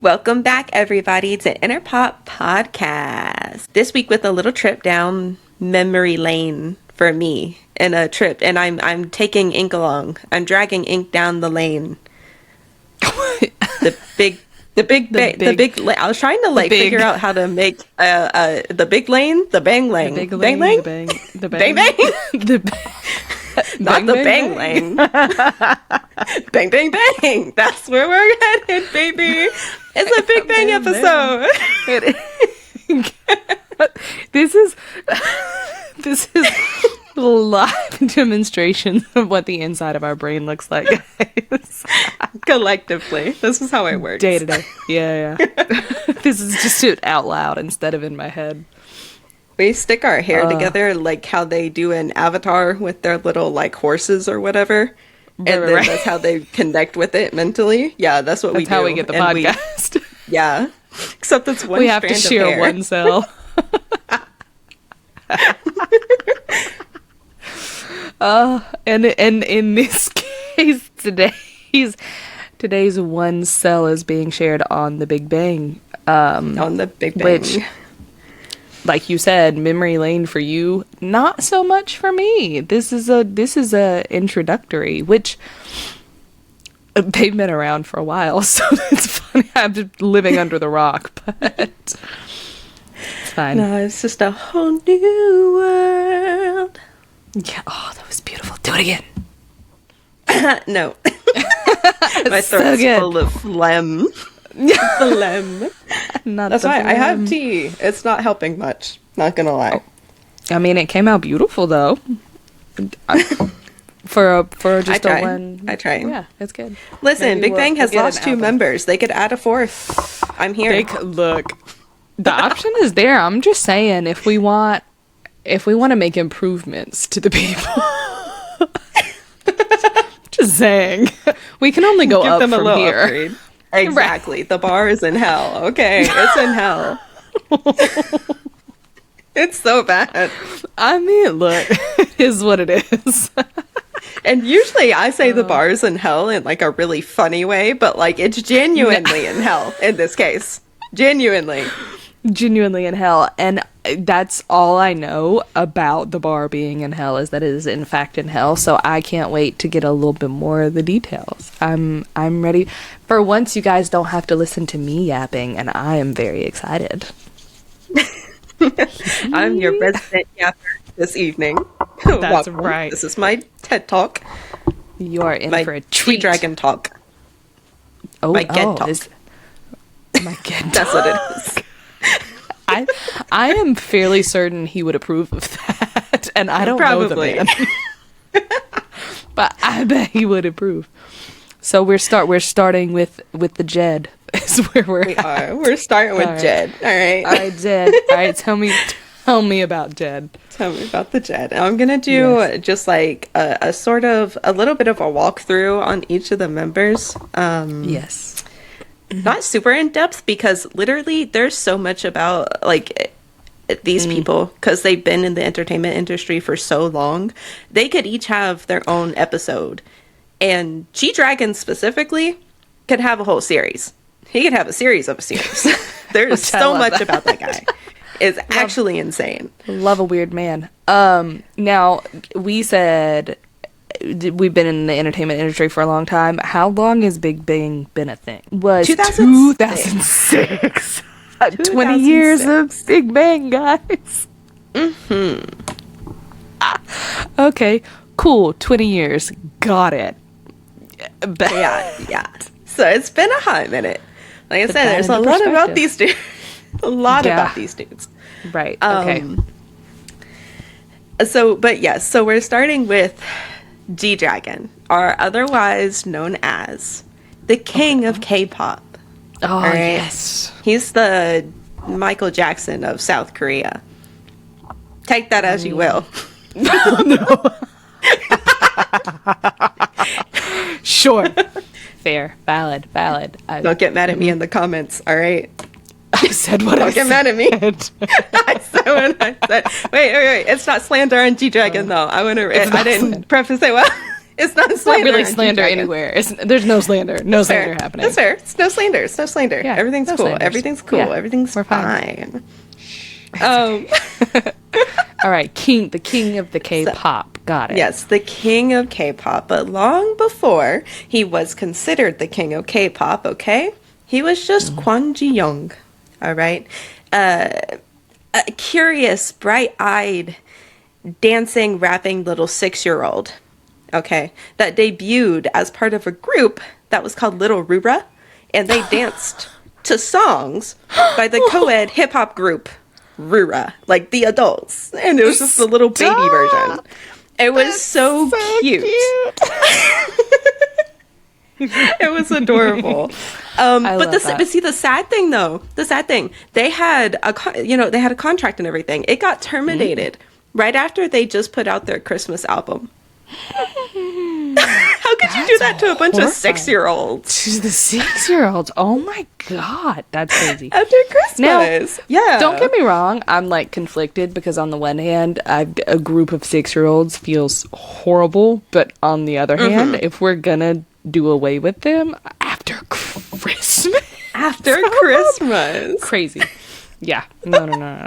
Welcome back, everybody, to Kpop Podcast. This week with a little trip down memory lane for me, and a trip, and I'm taking Ink along. I'm dragging Ink down the lane. The big. I was trying to figure out how to make the big lane, the bang lane, the bang lane, the bang bang, not the bang lane. Bang bang bang. That's where we're headed, baby. It's a Big Bang episode. This is a live demonstration of what the inside of our brain looks like, guys. Collectively, this is how it works. Day to day. Yeah. This is just it out loud instead of in my head. We stick our hair together like how they do in Avatar with their little horses or whatever. And then that's how they connect with it mentally. Yeah, that's what we do. That's how we get the podcast. Yeah. Except it's one we have to share one cell. And in this case, today's one cell is being shared on the Big Bang. On the Big Bang. Which, like you said, memory lane for you, not so much for me. This is a introductory, which they've been around for a while, so it's funny. I'm just living under the rock, but it's fine. No, it's just a whole new world. Yeah. Oh, that was beautiful. Do it again. No. My throat's full of phlegm. Phlegm. That's why I have tea. It's not helping much. Not gonna lie. I mean, it came out beautiful though. For just a one. I try. Yeah, it's good. Listen, Big Bang has lost 2 members. They could add a 4th. I'm here. Look, the option is there. I'm just saying, if we want to make improvements to the people. Just saying, we can only go Give up them from a little here. Upgrade. Exactly. Right. The bar is in hell. Okay, it's in hell. It's so bad. I mean, look, it is what it is. And usually I say the bar is in hell in a really funny way, but it's genuinely in hell in this case. Genuinely in hell. And that's all I know about the bar being in hell, is that it is in fact in hell. So I can't wait to get a little bit more of the details. I'm ready. For once, you guys don't have to listen to me yapping, and I am very excited. I'm your resident yapper this evening. That's Welcome. right. This is my TED Talk. You are in for a Tree treat. Dragon Talk. Oh, my Ged Talk. My Ged Talk. That's what it is. I am fairly certain he would approve of that, and I don't know the man. But I bet he would approve. So we're starting with the Jed. Is where we are. We're starting with Jed. All right, Jed. All right, tell me about Jed. Tell me about the Jed. I'm gonna do just a sort of a little bit of a walkthrough on each of the members. Yes. Not super in depth, because literally there's so much about these people, because they've been in the entertainment industry for so long. They could each have their own episode, and G-Dragon specifically could have a whole series. He could have a series of a series. There's so much about that guy. It's actually insane. Love a weird man. Now we said we've been in the entertainment industry for a long time. How long has Big Bang been a thing? Was 2006. 20 years of Big Bang, guys. Okay, cool. 20 years. Got it. Yeah. So it's been a hot minute. Like I said, there's a lot about these dudes. About these dudes. Right. Okay. So we're starting with G-Dragon, or otherwise known as the king of K-pop. Oh, right? Yes. He's the Michael Jackson of South Korea. Take that as you will. No. Sure. Fair. Valid. Don't get mad at me in the comments, all right? I said what I said. Don't get mad at me. I said what I said. Wait. It's not slander on G-Dragon, though. I didn't preface it well. It's not slander. Not really slander anywhere. There's no slander. No slander happening. That's fair. It's no slander. Yeah, everything's cool. Slanders. Everything's cool. Yeah, Everything's we're fine. All right, the king of the K-pop. Got it. Yes, the king of K-pop. But long before he was considered the king of K-pop, okay? He was just Kwon Ji-young. All right? A curious, bright-eyed, dancing, rapping little 6-year-old. Okay? That debuted as part of a group that was called Little Rura. And they danced to songs by the co-ed hip-hop group Rura, like the adults. And it was just the little baby version. It was so cute. It was adorable. But see, the sad thing, they had a contract and everything. It got terminated right after they just put out their Christmas album. How could you do that to a bunch of 6-year-olds? To the 6-year-olds. Oh my god, that's crazy. After Christmas. Now, don't get me wrong, I'm like conflicted because on the one hand, a group of 6-year-olds feels horrible, but on the other hand, if we're gonna do away with them after Christmas. Crazy. Yeah. No.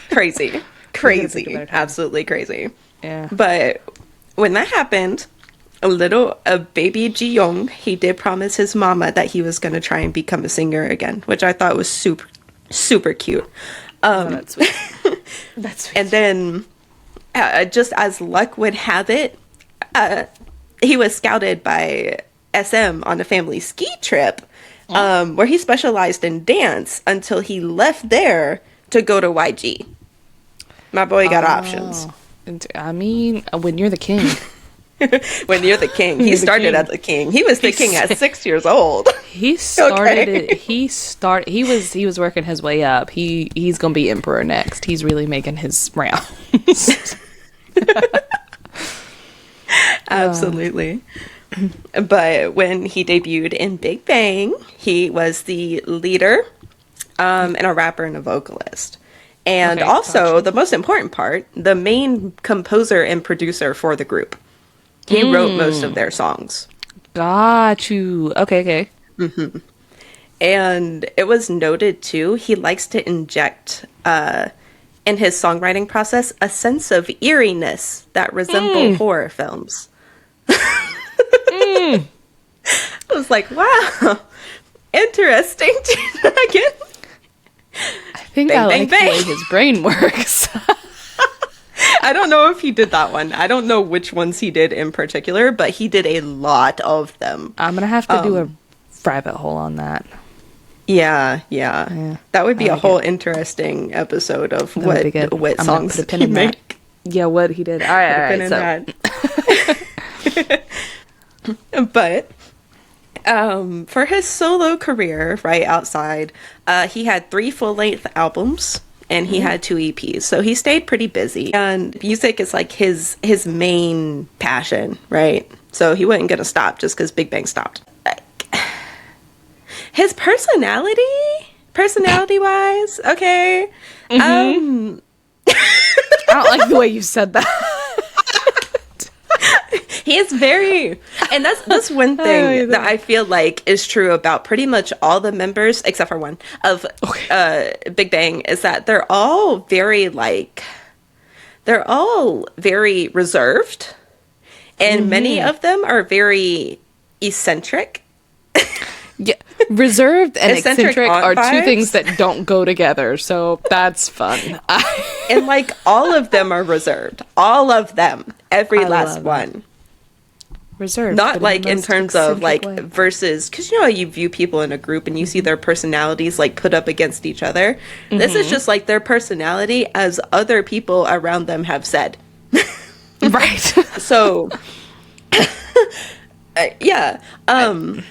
Crazy. Absolutely crazy. Yeah. But when that happened, a baby Ji-young, he did promise his mama that he was going to try and become a singer again, which I thought was super, super cute. That's sweet. That's sweet. And then, just as luck would have it, he was scouted by SM on a family ski trip, where he specialized in dance until he left there to go to YG. My boy got options. I mean, when you're the king. When you're the king. He started as the king. He was the king at 6 years old. He started it. He was working his way up. He's gonna be emperor next. He's really making his rounds. Absolutely. But when he debuted in Big Bang, he was the leader, and a rapper and a vocalist. And also, the most important part, the main composer and producer for the group. He wrote most of their songs. Got you. Okay. Mm-hmm. And it was noted, too, he likes to inject, in his songwriting process, a sense of eeriness that resemble horror films. I was like, wow, interesting. Again. I think I like the way his brain works. I don't know if he did that one. I don't know which ones he did in particular, but he did a lot of them. I'm going to have to do a rabbit hole on that. Yeah. That would be a whole interesting episode of what songs he make. Yeah, what he did. All right. But for his solo career, right outside, he had 3 full-length albums. And he had 2 EPs, so he stayed pretty busy. And music is like his main passion, right? So he wasn't gonna stop just because Big Bang stopped. His personality-wise, okay. I don't like the way you said that. He is very, and that's one thing that I feel like is true about pretty much all the members, except for one, of Big Bang, is that they're all very reserved, and many of them are very eccentric. Yeah, reserved and eccentric are vibes. 2 things that don't go together, so that's fun. And like all of them are reserved, all of them, every last one. Reserved, not like in terms of like versus, because you know you view people in a group and you see their personalities like put up against each other. This is just like their personality as other people around them have said. Right. So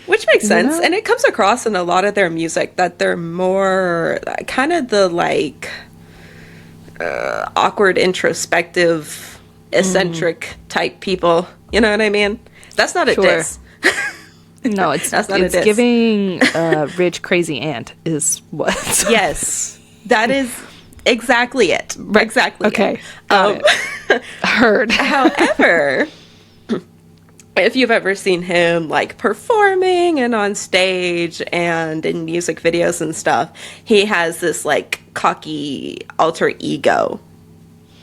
which makes sense, and it comes across in a lot of their music that they're more kind of the like awkward, introspective, eccentric type people. You know what I mean? That's not a diss. No, it's That's not it's it is. giving rich crazy aunt is what. Yes, that is exactly it. Exactly. Okay. It. Got it. Heard. However, if you've ever seen him like performing and on stage and in music videos and stuff, he has this like cocky alter ego.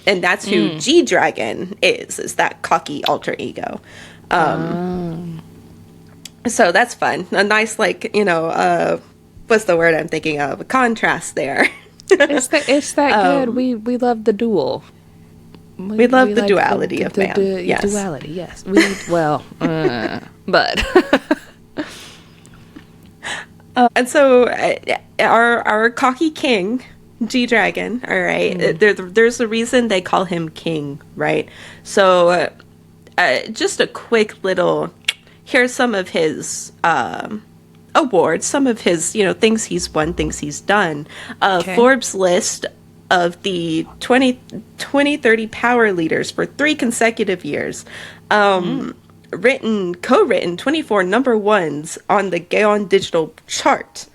And that's who G-Dragon is that cocky alter ego. So that's fun. A nice, like, what's the word I'm thinking of? A contrast there. It's that good. We love the duel. We love the like duality of man. Yes. Duality, yes. But. And so our cocky king, G-Dragon, all right, there's a reason they call him king, right? So just a quick little, here's some of his awards, some of his, things he's won, things he's done. Forbes list of the 2030 power leaders for 3 consecutive years. Co-written 24 number ones on the Gaon Digital chart,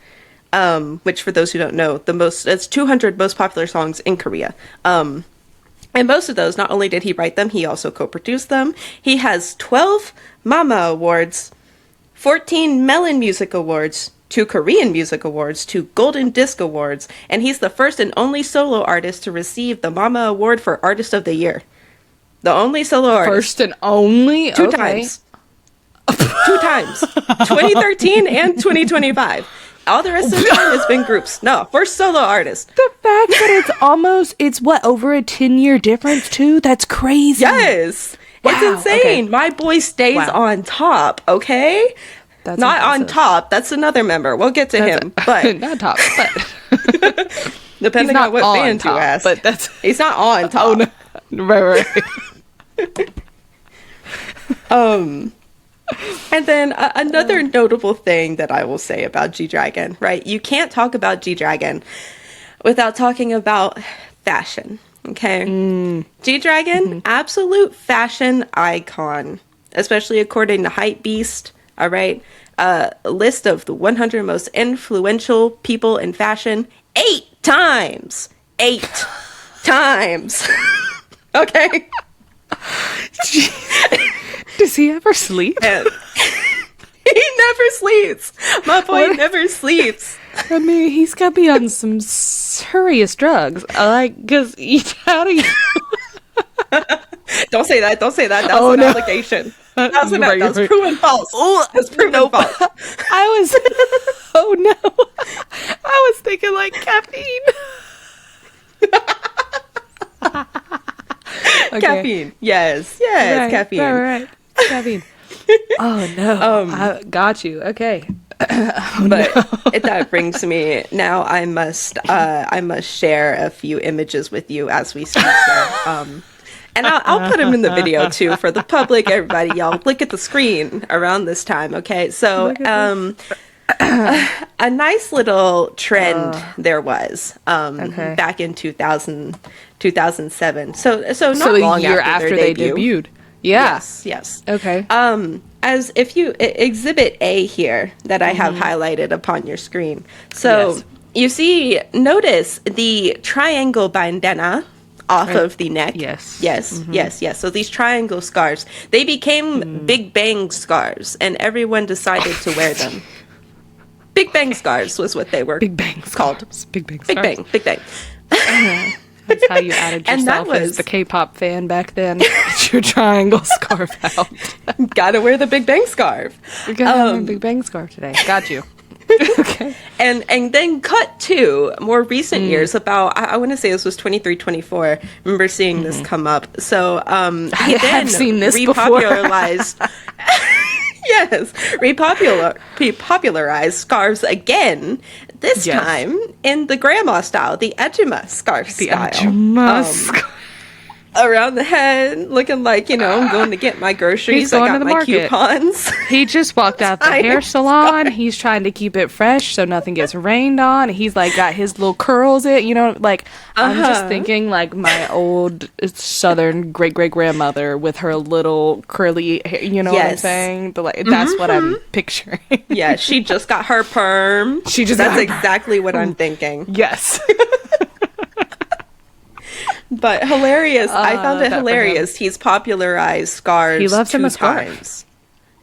which for those who don't know, it's 200 most popular songs in Korea. And most of those, not only did he write them, he also co-produced them. He has 12 Mama Awards, 14 Melon Music Awards, 2 Korean Music Awards, 2 Golden Disc Awards, and he's the first and only solo artist to receive the Mama Award for Artist of the Year. The only solo artist. First and only? 2 times. 2 times. 2013 and 2025. All the rest of the time has been groups. No, first solo artist. The fact that it's what, over a 10-year difference too? That's crazy. Yes. Wow, it's insane. Okay. My boy stays on top, okay? That's not impressive. On top. That's another member. We'll get to him. But not top, but depending on what band you ask. But he's not on top. Oh, no. Right. And then another notable thing that I will say about G-Dragon, right? You can't talk about G-Dragon without talking about fashion, okay? G-Dragon, absolute fashion icon, especially according to Hypebeast, all right? A list of the 100 most influential people in fashion, 8 times. 8 times. Okay? Does he ever sleep? He never sleeps. My boy never sleeps. I mean, he's got to be on some serious drugs. Because how do you... Don't say that. That was an allegation. That was proven false. That's proven false. Oh no. I was thinking like caffeine. Okay. Caffeine. Yes, right, caffeine. Right. Caffeine. Oh no. I got you. Okay. That brings me now. I must share a few images with you as we speak here. And I'll put them in the video too for the public. Everybody, y'all look at the screen around this time. Okay, so a nice little trend there was back in 2007. So not long year after they debuted. Yeah. Yes. Okay. As if you exhibit A here that I have highlighted upon your screen. So you notice the triangle bandana off of the neck. Yes. So these triangle scarves, they became Big Bang scarves, and everyone decided to wear them. Big Bang scarves was what they were. Big Bang called. Big Bang scarves. Big Bang. That's how you added yourself as the K-pop fan back then. Get your triangle scarf out. Gotta wear the Big Bang scarf. We gotta wear a Big Bang scarf today. Got you. Okay. And then cut to more recent years, about I want to say this was 23, 24. I remember seeing this come up. So he then seen this repopularized repopularized scarves again, this time in the grandma style, the ejima scarf style. around the head, looking like, I'm going to get my groceries. He's going to the my market. Coupons. He just walked out the hair salon. He's trying to keep it fresh so nothing gets rained on. He's like got his little curls like I'm just thinking like my old Southern great grandmother with her little curly hair, what I'm saying? That's what I'm picturing. Yeah, she just got her perm. That's exactly what I'm thinking. Yes. But hilarious. I found it hilarious. He's popularized scarves. He loves him a scarf. Times.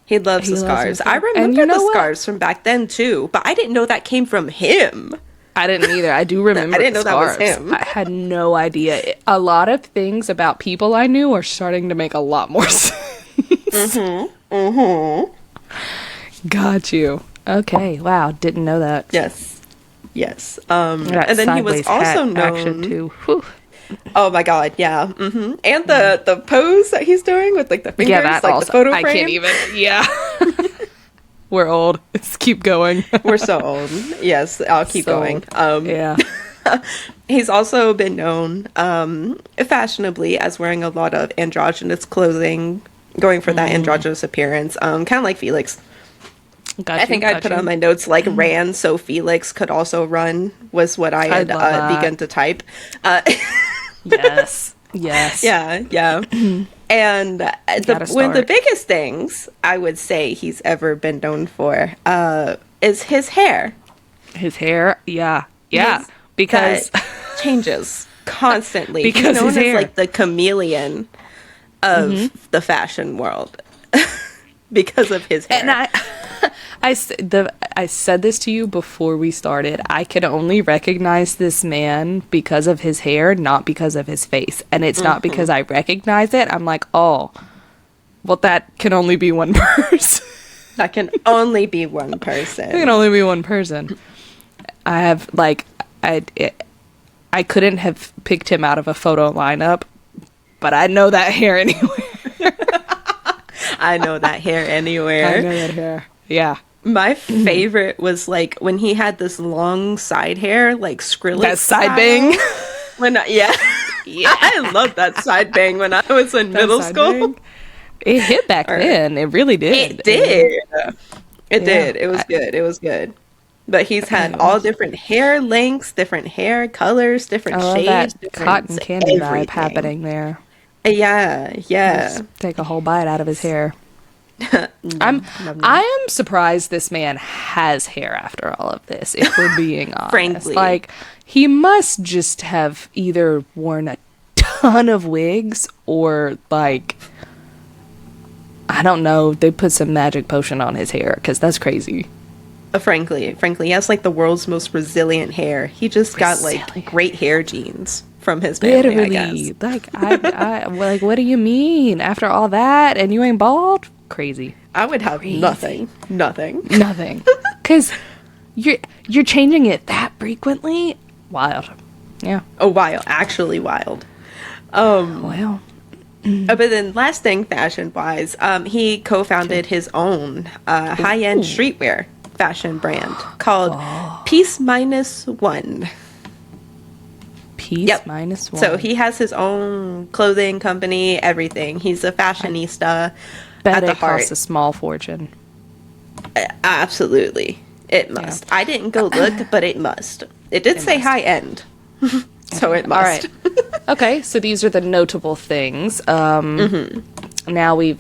He loves the scarves. I remember the scarves from back then too, but I didn't know that came from him. I didn't either. I do remember. I didn't know that was him. I had no idea. A lot of things about people I knew are starting to make a lot more sense. Got you. Okay. Wow. Didn't know that. Yes. And then he was also known too. Whew. Oh my god, yeah. Mm-hmm. And the pose that he's doing with like the fingers, that like also, the photo frame. I can't even. Yeah. We're old. Let's keep going. We're so old. Yes, I'll keep going. Yeah. He's also been known fashionably as wearing a lot of androgynous clothing, going for that androgynous appearance, kind of like Felix. I think I put on my notes like ran so Felix could also run was what I had begun to type. Yes. Yeah. And one of the biggest things I would say he's ever been known for is his hair. His hair, yeah. Because changes constantly. Because he's known his hair. as like the chameleon of the fashion world because of his hair. And I said this to you before we started. I can only recognize this man because of his hair, not because of his face. And it's not because I recognize it. I'm like, oh, well, that can only be one person. That can only be one person. It can only be one person. I have, like, I couldn't have picked him out of a photo lineup, but I know that hair anywhere. I know that hair anywhere. I know that hair. Yeah. My favorite was like when he had this long side hair, like Skrillex. That side bang. Yeah, I loved that side bang when I was in middle school. Bang. It hit back then. It really did. It did. It did. It was good. It was good. But he's had all different hair lengths, different hair colors, different shades, that cotton candy vibe happening there. Yeah. Just take a whole bite out of his hair. I am surprised this man has hair after all of this, if we're being honest. Frankly. Like, he must just have either worn a ton of wigs or, like, I don't know, they put some magic potion on his hair, because that's crazy. Frankly, he has, like, the world's most resilient hair. He just got, like, great hair genes from his family, I guess. Like, I like, what do you mean? After all that, and you ain't bald? Crazy. I would have nothing. Because you're changing it that frequently? Wild. Yeah. Oh, wild. Actually wild. Well. But then last thing, fashion-wise, he co-founded his own high-end streetwear fashion brand called Peace Minus One. Minus One. So he has his own clothing company, everything. He's a fashionista. Bet it costs a small fortune. Absolutely. It must. Yeah. I didn't go look, but it must. It did say high end. So it must. All right. Okay, so these are the notable things. Now we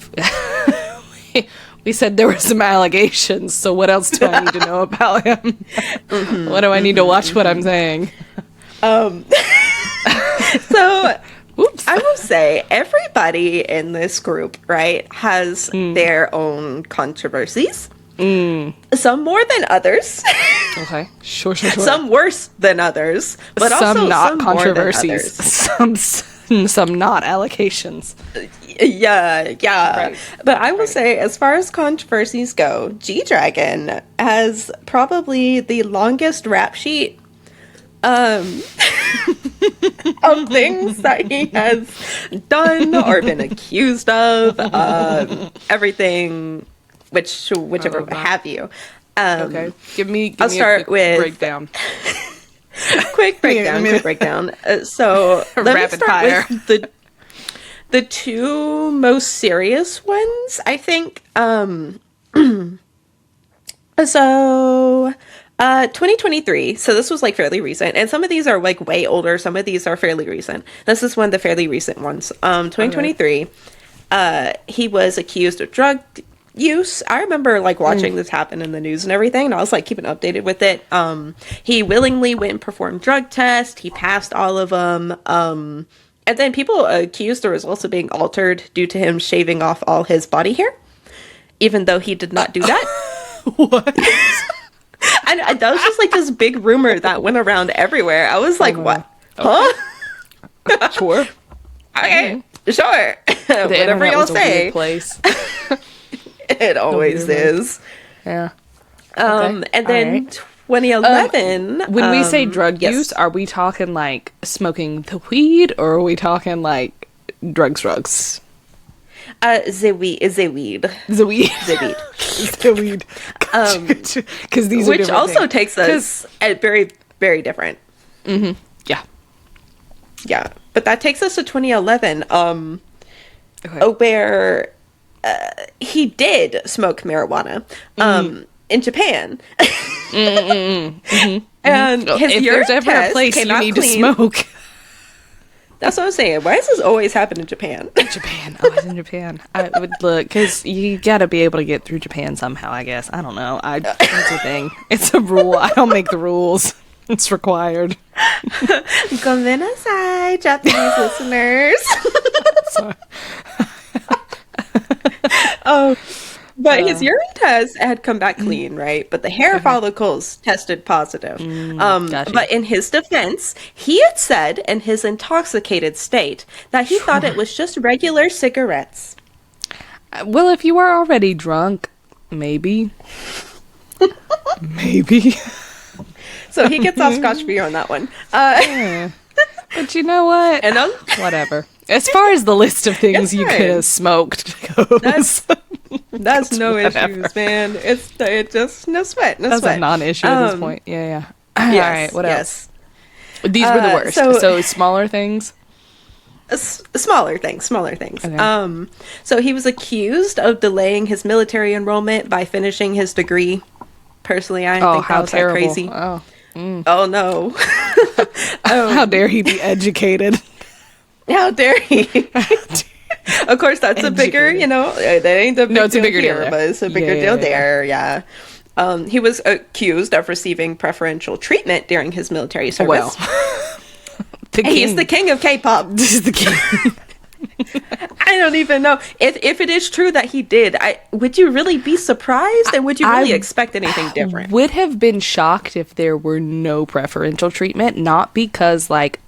said there were some allegations, so what else do I need to know about him? What do I need to watch what I'm saying? So I will say everybody in this group, right, has their own controversies. Some more than others. Okay, sure. Some worse than others, but some also not some controversies. Some not allegations. Yeah. Right. But I will say, as far as controversies go, G-Dragon has probably the longest rap sheet of things that he has done or been accused of, everything, whichever have you. Okay, give me I'll start a quick breakdown. Quick breakdown. So let me Rapid start fire. with the two most serious ones, I think, so 2023, so this was like fairly recent, and some of these are like way older, some of these are fairly recent. This is one of the fairly recent ones. 2023, he was accused of drug use. I remember like watching this happen in the news and everything, and I was like keeping updated with it. He willingly went and performed drug tests. He passed all of them. And then people accused the results of being altered due to him shaving off all his body hair, even though he did not do that. What? And that was just like this big rumor that went around everywhere. I was like, what? Huh? Sure. Okay, sure. Whatever y'all say. Place. It always is. Yeah. And then 2011. When we say drug yes. use, are we talking like smoking the weed, or are we talking like drugs? The weed. Because these which are also things. takes us at very, very different. Yeah. Yeah, but that takes us to 2011. Where he did smoke marijuana. In Japan. And his if urine there's ever test a place came you out need clean. to smoke. That's what I'm saying. Why does this always happen in Japan? Japan. Always in Japan. I would look, because you gotta be able to get through Japan somehow, I guess. I don't know. It's a thing. It's a rule. I don't make the rules. It's required. Gomen nasai, Japanese listeners. Sorry. But his urine test had come back clean, right? But the hair follicles tested positive. Gotcha. But in his defense, he had said in his intoxicated state that he thought it was just regular cigarettes. Well, if you were already drunk, maybe. Maybe. So he gets off scotch-free on that one. Yeah. But you know what? And whatever. As far as the list of things It's you fine. could have smoked goes, that's no whatever. issues, man. It's just no sweat. No that's sweat. a non-issue at this point. Yeah. All Yes, right. What yes. else? These were the worst. so- So smaller things. Smaller things. Okay. So he was accused of delaying his military enrollment by finishing his degree. Personally, I think that was like crazy. Oh. Oh no. How dare he be educated? How dare he? Of course, that's a bigger, that ain't the big No, it's a deal bigger deal here, there. but it's a bigger Yeah, deal yeah. there, yeah. He was accused of receiving preferential treatment during his military service. Well, He's the king of K-pop. This is the king. I don't even know if it is true that he did. Would you really be surprised, and would you really expect anything different? Would have been shocked if there were no preferential treatment, not because like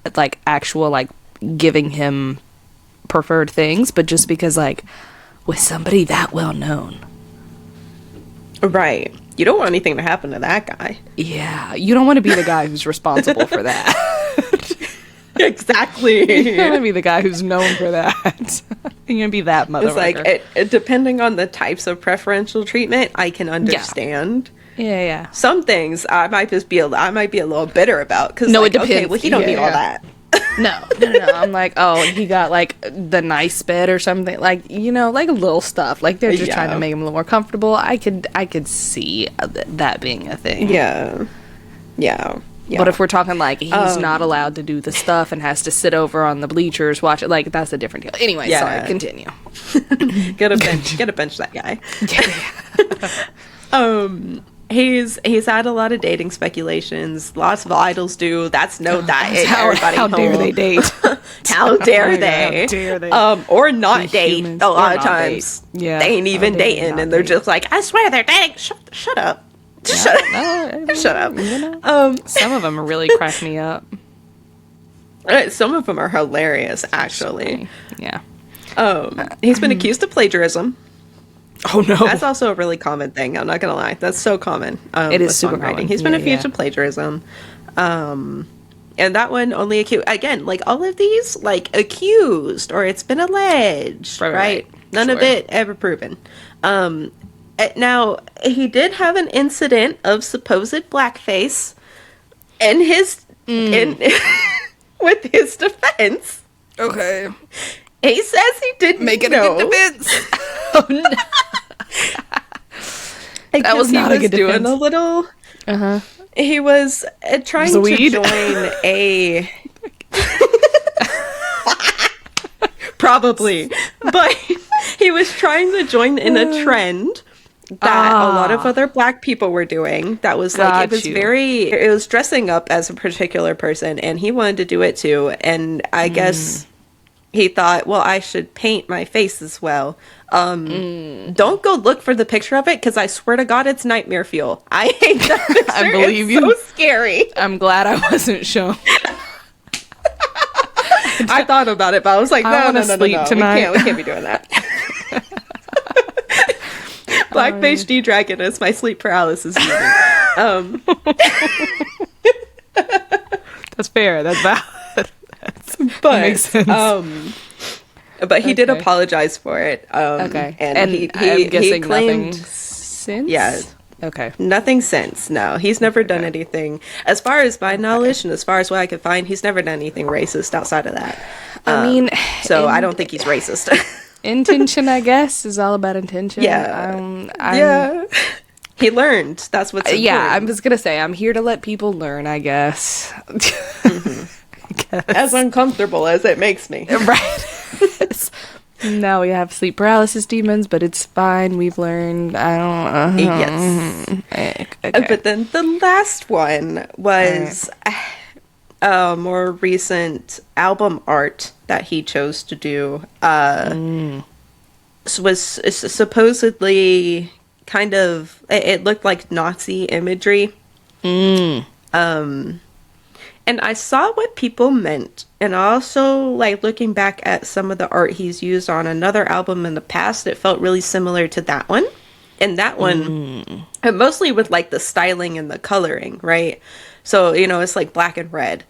actual like giving him preferred things, but just because like with somebody that well known. Right. You don't want anything to happen to that guy. Yeah, you don't want to be the guy who's responsible for that. Exactly. You don't want to be the guy who's known for that. You're gonna be that motherfucker. It's like depending on the types of preferential treatment, I can understand. Yeah. Some things I might be a little bitter about because No, like, it depends. okay, well he don't Yeah, need all yeah. that. No. I'm like, oh, he got like the nice bed or something, like like little stuff. Like they're just trying to make him a little more comfortable. I could see that being a thing. Yeah. But if we're talking like he's not allowed to do the stuff and has to sit over on the bleachers, watch it, like that's a different deal. Anyway, sorry, continue. Gotta bench that guy. He's had a lot of dating speculations. Lots of idols do. That's no diet. How dare they date? How dare God, they? how dare they? Or not date. Humans. A lot Or of not times, date. Yeah. they ain't even How dare they dating, not and they're date? just like, I swear they're dating. Shut up. Shut up. Shut up. Some of them really crack me up. Some of them are hilarious, actually. Yeah. He's been accused of plagiarism. Oh no. That's also a really common thing. I'm not gonna lie. That's so common. It is with super songwriting. common. He's been Yeah, accused yeah. of plagiarism. And that one only again, like all of these, like accused or it's been alleged, right? None of Sure. it ever proven. Now he did have an incident of supposed blackface, and with his defense, Okay. He says he didn't Making know. a good defense. Oh no. That was not a good doing defense. a little. Uh-huh. He was trying to weed? join a. Probably, but he was trying to join in a trend that a lot of other Black people were doing. That was like, it was dressing up as a particular person, and he wanted to do it too. And I guess he thought, well, I should paint my face as well. Don't go look for the picture of it, because I swear to God, it's nightmare fuel. I hate that picture. I believe it's you. So scary. I'm glad I wasn't shown. I thought about it, but I was like, no. Tonight. We can't be doing that. Blackface G-Dragon is my sleep paralysis demon. That's fair. That's valid. But makes sense. But he did apologize for it. Okay. And he claimed nothing since? Yeah. Okay. Nothing since. No, he's never done anything, as far as my knowledge and as far as what I could find. He's never done anything racist outside of that. I mean, so I don't think he's racist. Intention, I guess, is all about intention. Yeah. Yeah. He learned. That's what's important. Yeah, I was gonna say I'm here to let people learn, I guess. As uncomfortable as it makes me. Right. Now we have sleep paralysis demons, but it's fine. We've learned. Yes. Okay. But then the last one was more recent album art that he chose to do. Was supposedly kind of, it looked like Nazi imagery. And I saw what people meant. And also, like, looking back at some of the art he's used on another album in the past, it felt really similar to that one. And that one, and mostly with, like, the styling and the coloring, right? So, you know, it's, like, black and red.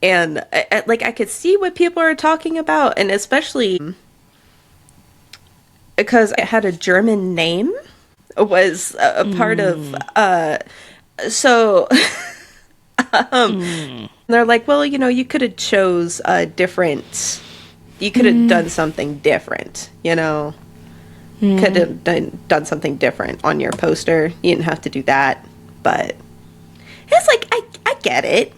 And, I could see what people are talking about. And especially because it had a German name. It was a part of, so... They're like, well, you know, you could have chose a different, you could have done something different, you know, could have done something different on your poster. You didn't have to do that, but it's like, I get it,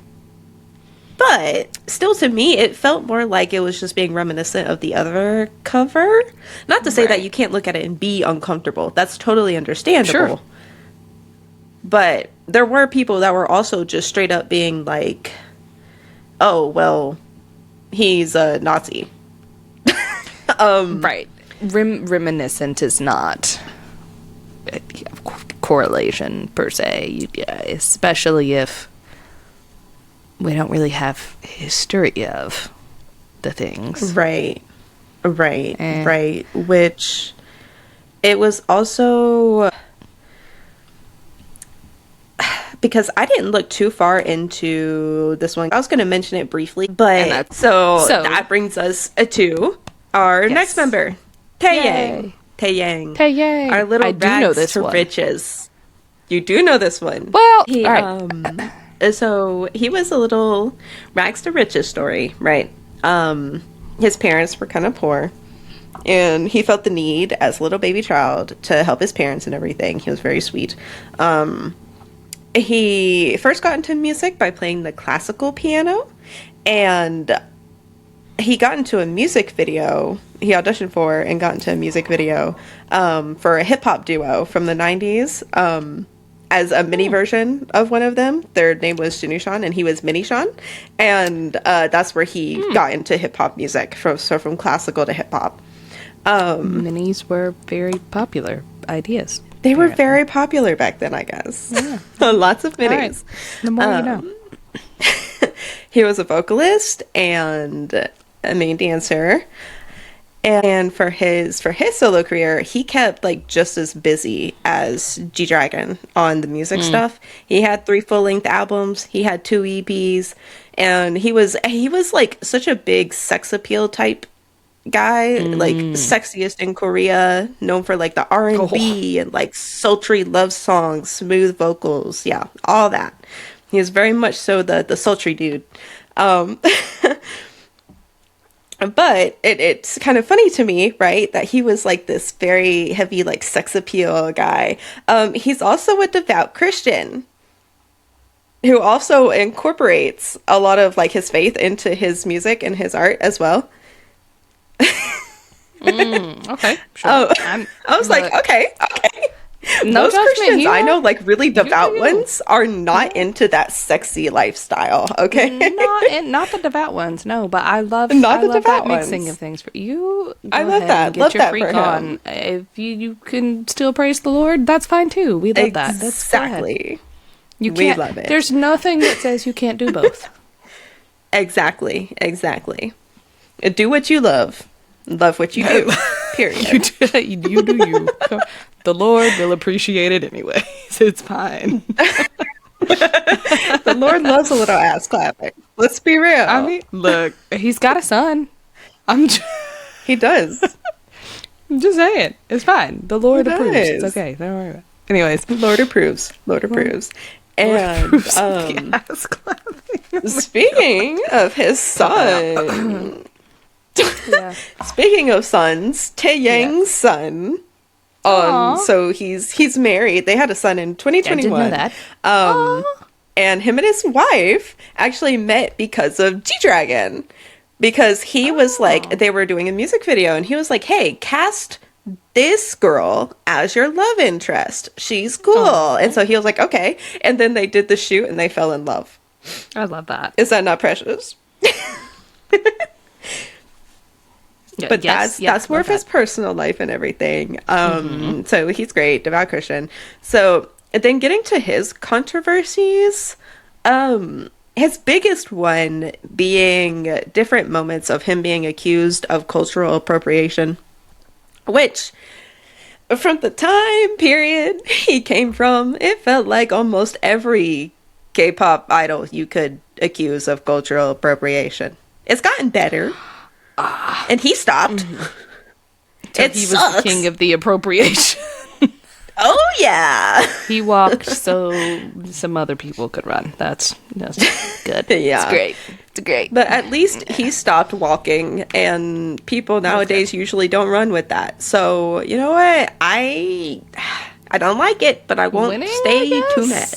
but still, to me, it felt more like it was just being reminiscent of the other cover. Not to say that you can't look at it and be uncomfortable. That's totally understandable. Sure. But there were people that were also just straight up being like, oh, well, he's a Nazi. Right. Reminiscent is not a correlation, per se. Especially if we don't really have history of the things. Right. Which, it was also... Because I didn't look too far into this one. I was going to mention it briefly, but so that brings us to our next member, Taeyang. Taeyang. Our little rags to riches. You do know this one. Well, he, all right. So he was a little rags to riches story, right? His parents were kind of poor, and he felt the need as a little baby child to help his parents and everything. He was very sweet. He first got into music by playing the classical piano, and he got into a music video. He auditioned for and got into a music video for a hip-hop duo from the 90s as a mini version of one of them. Their name was Jinushan, and he was Mini Sean, and that's where he got into hip-hop music, from classical to hip-hop. Minis were very popular ideas. They were very popular back then, I guess. Yeah. Lots of minis. Right. The more you know. He was a vocalist and a main dancer. And for his solo career, he kept like just as busy as G-Dragon on the music stuff. He had 3 full-length albums. He had 2 EPs, and he was like such a big sex appeal type guy, like sexiest in Korea, known for like the R&B and like sultry love songs, smooth vocals, yeah, all that. He is very much so the sultry dude. But it's kind of funny to me, right, that he was like this very heavy, like, sex appeal guy. He's also a devout Christian who also incorporates a lot of like his faith into his music and his art as well. Okay, sure. Oh, I was like, okay. No Most Christians here. I know, like really devout ones, are not into that sexy lifestyle. Okay, not the devout ones, no. But I love devout that mixing ones. of things for you. I Go love ahead that. and get Love your that freak for on. him. If you can still praise the Lord, that's fine too. We love that. That's go ahead. Exactly. You We can't. love it. There's nothing that says you can't do both. Exactly. Do what you love. Love what you do. Period. You do you. The Lord will appreciate it anyways. It's fine. The Lord loves a little ass clapping. Let's be real. I mean, look, he's got a son. He does. I'm just saying. It's fine. The Lord He approves. does. It's okay. Don't worry about it. Anyways. Lord approves. And Approves of the ass clapping. speaking of his son, Yeah. speaking of sons, Taeyang's son. Aw. So he's married. They had a son in 2021. I didn't know that. And him and his wife actually met because of G-Dragon. Because he was like, they were doing a music video and he was like, hey, cast this girl as your love interest. She's cool. And so he was like, okay. And then they did the shoot and they fell in love. I love that. Is that not precious? But that's more of his personal life and everything. So he's great, devout Christian. So then getting to his controversies, his biggest one being different moments of him being accused of cultural appropriation, which from the time period he came from, it felt like almost every K-pop idol you could accuse of cultural appropriation. It's gotten better. And he stopped. So he was the king of the appropriation. Oh yeah. He walked so some other people could run. That's good. Yeah. It's great. It's great. But at least he stopped walking, and people nowadays usually don't run with that. So you know what? I don't like it, but I won't Winning, stay too mad.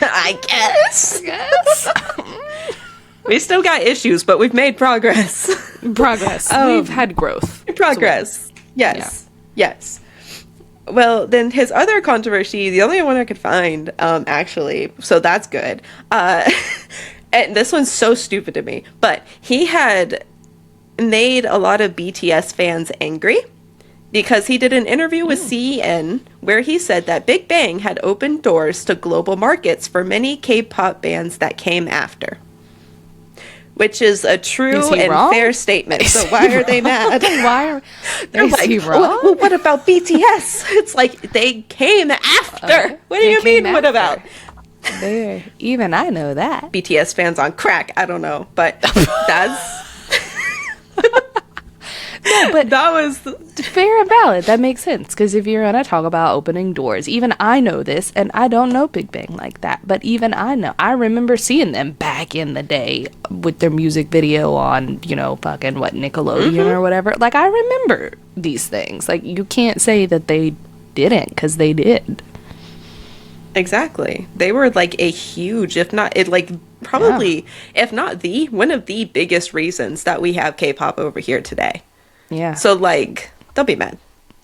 I guess. We still got issues, but we've made progress. We've had growth. Progress. Yes. Yeah. Yes. Well, then his other controversy, the only one I could find, actually, so that's good. And this one's so stupid to me, but he had made a lot of BTS fans angry because he did an interview with CEN where he said that BigBang had opened doors to global markets for many K-pop bands that came after. Which is a true and fair statement. So why are they mad? They're like, well, what about BTS? It's like, they came after. What do you mean, what about? Even I know that. BTS fans on crack. I don't know. But that's... No, but that was fair and valid. That makes sense. Because if you're going to talk about opening doors, even I know this, and I don't know BigBang like that, but even I know. I remember seeing them back in the day with their music video on, fucking what, Nickelodeon or whatever. Like, I remember these things. Like, you can't say that they didn't, because they did. Exactly. They were like a huge, if not, probably, if not one of the biggest reasons that we have K-pop over here today. Yeah. So, don't be mad.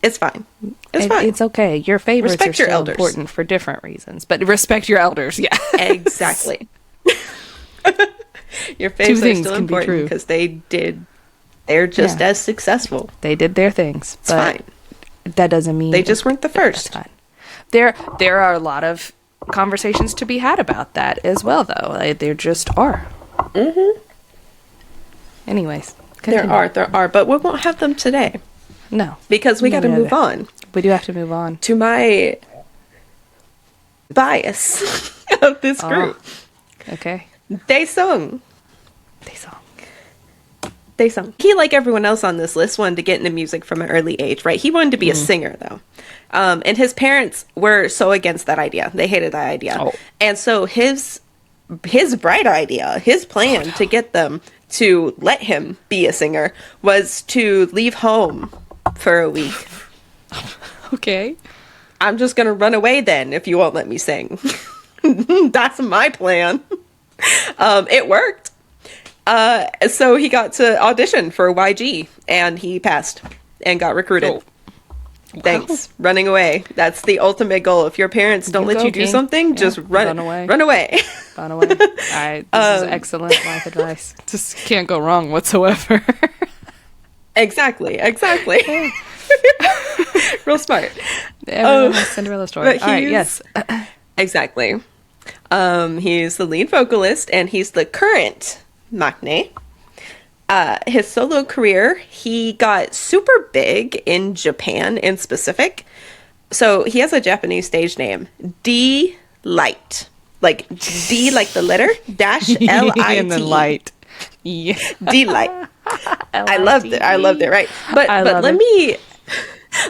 It's fine. It's fine. It's okay. Your favorites respect are still your elders. important for different reasons. But respect your elders, yeah. Exactly. Your favorites are still important because they're just as successful. They did their things. It's fine. That doesn't mean... They just weren't the first. That's fine. There are a lot of conversations to be had about that as well, though. There just are. Anyways. Continue. There are, but we won't have them today. No. Because we got to move on. We do have to move on. To my bias of this group. Okay. Daesung. He, like everyone else on this list, wanted to get into music from an early age, right? He wanted to be a singer, though. And his parents were so against that idea. They hated that idea. Oh. And so his bright idea, his plan to get them to let him be a singer was to leave home for a week. Okay. I'm just gonna run away then if you won't let me sing. That's my plan. It worked. So he got to audition for YG, and he passed and got recruited. Oh. Wow. Thanks. Running away. That's the ultimate goal. If your parents don't let you do something, just run away. Run away. Run away. All right. This is excellent life advice. Just can't go wrong whatsoever. Exactly. Real smart. Everyone has Cinderella story. All right. Yes. Exactly. He's the lead vocalist, and he's the current maknae. His solo career, he got super big in Japan in specific. So he has a Japanese stage name, D Light. Like D like the letter, dash L-I-T. And then light. Yeah. D Light. I loved it, right? But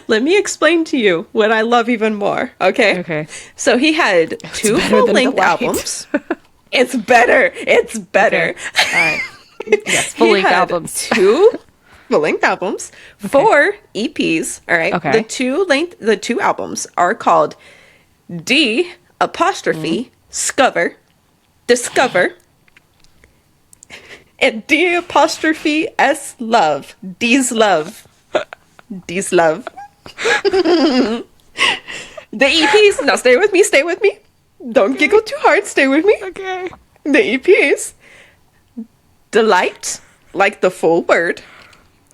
let me explain to you what I love even more, okay? Okay. So he had 2 full-length albums. It's better. Okay. All right. Yes, full-length albums. 2 full-length albums, 4 EPs, all right? Okay. The two albums are called D apostrophe Discover, and D apostrophe S Love. D's Love. The EPs, now stay with me. Don't giggle too hard, stay with me. Okay. The EPs, Delight, like the full word.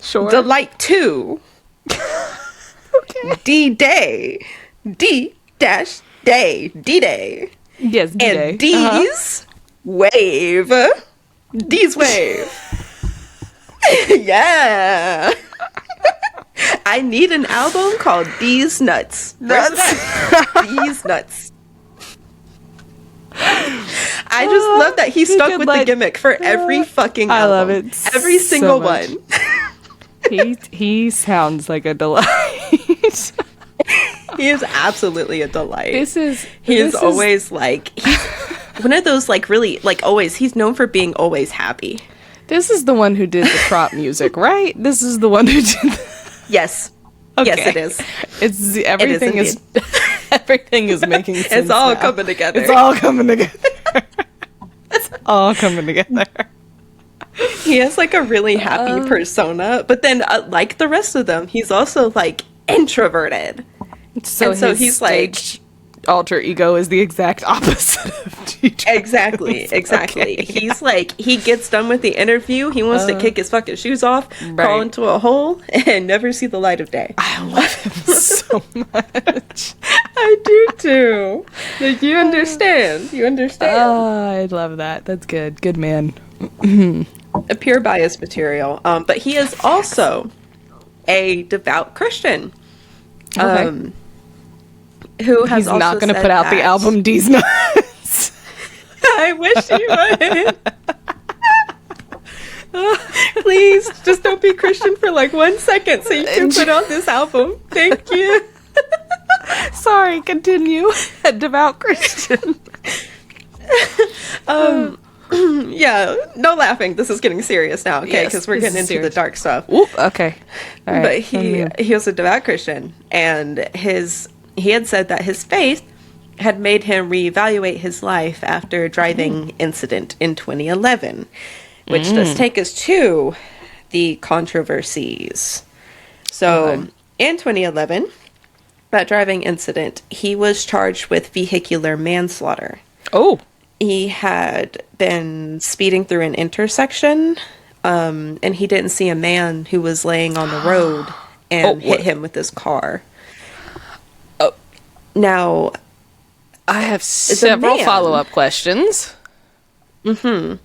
Sure. Delight 2. Okay. D-Day. D-Day. D-Day. Yes, D-Day. And D's Wave. D's Wave. Yeah. I need an album called D's Nuts. D's Nuts. I just love that he stuck with the gimmick for every fucking album. I love it. Every single one. He sounds like a delight. He is absolutely a delight. He's always like, he's one of those like really like always, he's known for being always happy. This is the one who did the prop music, right? This is the one who did Yes. Okay. Yes, it is. Everything is making sense. It's all now. coming together. It's all coming together. He has like a really happy persona, but then like the rest of them, he's also like introverted. So he's like alter ego is the exact opposite of DJ. Exactly. Okay. He's like, he gets done with the interview, he wants to kick his fucking shoes off, crawl into a hole, and never see the light of day. I love him so much. I do too. Like, you understand. Oh, I love that. That's good. Good man. A pure bias material. But he is also a devout Christian. Okay. Who has He's not going to put out the album D's Nuts. I wish he would. Please, just don't be Christian for like 1 second so you can put out this album. Thank you. Sorry, continue. A devout Christian. Yeah, no laughing. This is getting serious now, okay? Because we're getting into the dark stuff. Ooh, okay. All right. But he was a devout Christian, and he had said that his faith had made him reevaluate his life after a driving incident in 2011, which does take us to the controversies. So, in 2011, that driving incident, he was charged with vehicular manslaughter. Oh. He had been speeding through an intersection, and he didn't see a man who was laying on the road and hit him with his car. Oh. Now, I have several follow-up questions. Mm-hmm.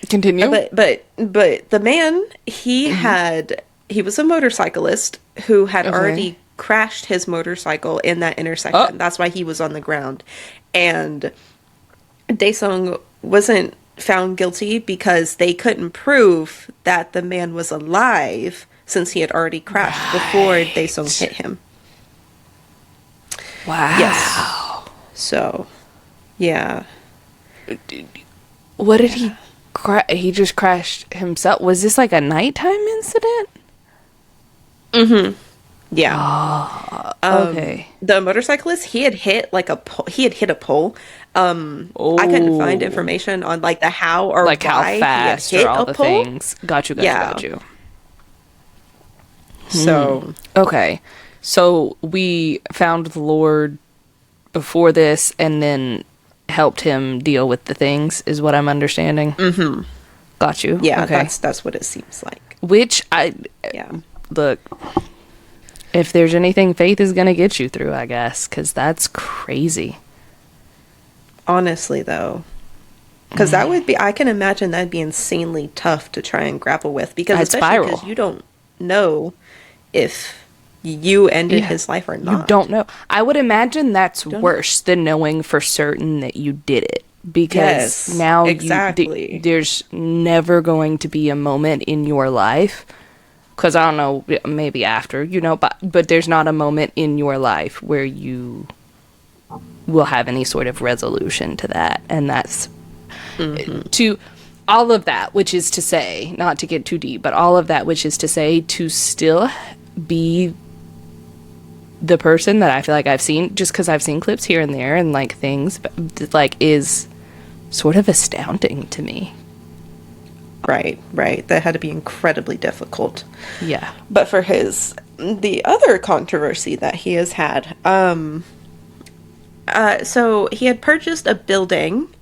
Continue. But the man, he was a motorcyclist who had already crashed his motorcycle in that intersection. That's why he was on the ground. And Daesung wasn't found guilty because they couldn't prove that the man was alive since he had already crashed before Daesung hit him. Wow. Yes. So, yeah. What did he he just crashed himself. Was this like a nighttime incident? Mm-hmm. Yeah. Okay. The motorcyclist, he had hit a pole. I couldn't find information on like the how or like how why fast he had hit or all a the pole. things. Got you. So okay. So we found the Lord before this and then helped him deal with the things, is what I'm understanding. Mm-hmm. Got you. Yeah, okay. that's what it seems like. Which look, if there's anything faith is gonna get you through, I guess, because that's crazy. Honestly, though, because that would be, I can imagine that'd be insanely tough to try and grapple with, because I'd especially spiral. because you don't know if you ended his life or not. You don't know. I would imagine that's worse than knowing for certain that you did it, because now exactly. there's never going to be a moment in your life, because I don't know, maybe after, but there's not a moment in your life where you will have any sort of resolution to that. And that's to all of that, which is to say, not to get too deep, but all of that, which is to say, to still be the person that I feel like I've seen, just because I've seen clips here and there and like things, but like is sort of astounding to me. Right. That had to be incredibly difficult. Yeah. But for the other controversy that he has had, so he had purchased a building,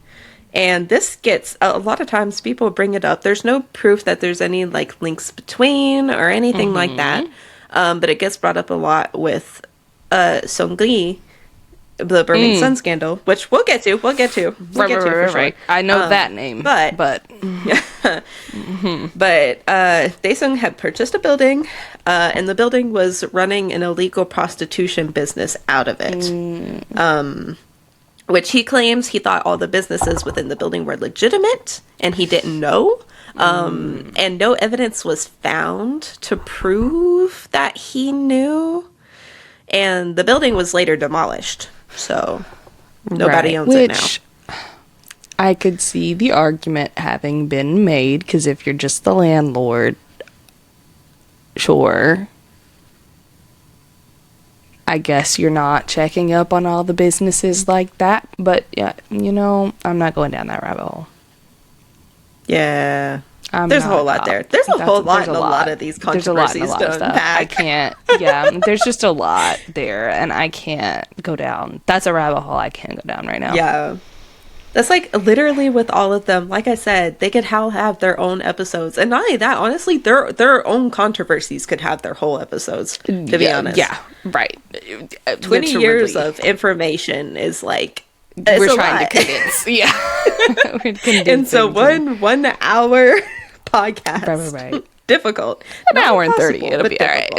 and this gets, a lot of times people bring it up. There's no proof that there's any like links between or anything like that. But it gets brought up a lot with Seungri, the Burning Sun scandal, which we'll get to. We'll get to for sure. I know that name, but Daesung had purchased a building, and the building was running an illegal prostitution business out of it. Which he claims he thought all the businesses within the building were legitimate, and he didn't know. And no evidence was found to prove that he knew. And the building was later demolished, so nobody owns it now. I could see the argument having been made, because if you're just the landlord, sure, I guess you're not checking up on all the businesses like that. But yeah, I'm not going down that rabbit hole. Yeah. There's a whole lot there. There's a whole lot in a lot of these controversies to unpack. I can't, there's just a lot there, and I can't go down. That's a rabbit hole I can't go down right now. Yeah. That's like literally with all of them. Like I said, they could have their own episodes. And not only that, honestly, their own controversies could have their whole episodes, to be honest. Yeah, right. 20 years of information is like, we're trying to condense. Yeah. And so 1 hour podcast. Right. Difficult. An hour and 30. It'll be all right.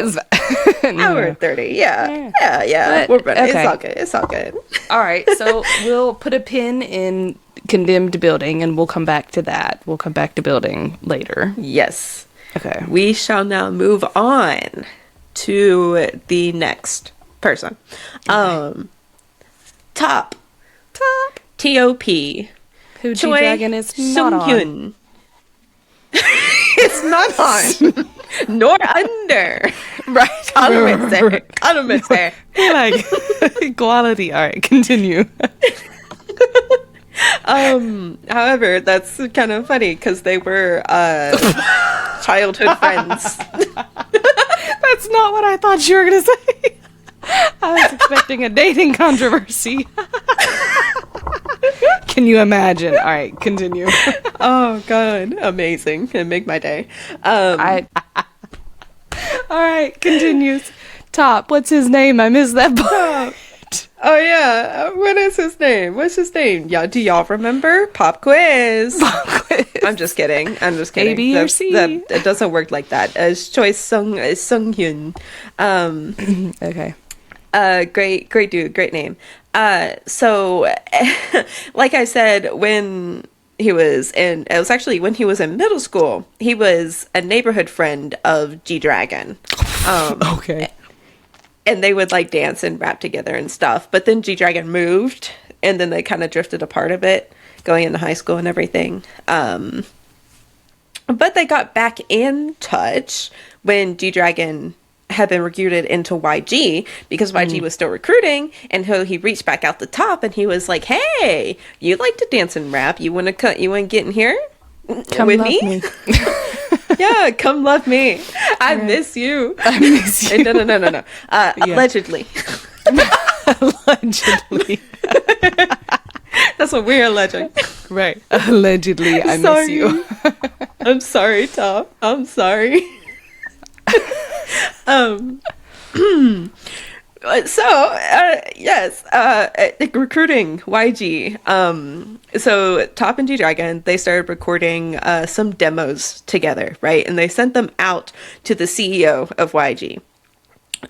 An hour and 30. Yeah. We're running. Okay. It's all good. All right. So we'll put a pin in condemned building, and we'll come back to that. We'll come back to building later. Yes. Okay. We shall now move on to the next person. Okay. Top. T.O.P. Who G-Dragon is not on. It's not on. Nor under. Right. Economist there. Like, equality. All right, continue. However, that's kind of funny because they were childhood friends. That's not what I thought you were going to say. I was expecting a dating controversy. Can you imagine? All right, continue. Oh, God. Amazing. And make my day. All right, continues. Top. What's his name? I missed that part. Oh, yeah. What is his name? What's his name? Yeah, do y'all remember? Pop quiz. I'm just kidding. A, B, or C. It doesn't work like that. Choi Sung-hyun. Okay. Great dude. Great name. So, like I said, when he was in middle school, he was a neighborhood friend of G-Dragon. Okay. And they would like dance and rap together and stuff. But then G-Dragon moved, and then they kind of drifted apart a bit, going into high school and everything. But they got back in touch when G-Dragon had been recruited into YG because YG was still recruiting, and he reached back out the top and he was like, "Hey, you like to dance and rap? You want to get in here come with love me?" Yeah, come love me. I miss you. I miss you. No. Allegedly. Allegedly. That's what we're alleging. Right. Allegedly, I miss you. I'm sorry, Tom. I'm sorry. Yes, recruiting YG. So Top and G-Dragon, they started recording some demos together, right? And they sent them out to the CEO of YG.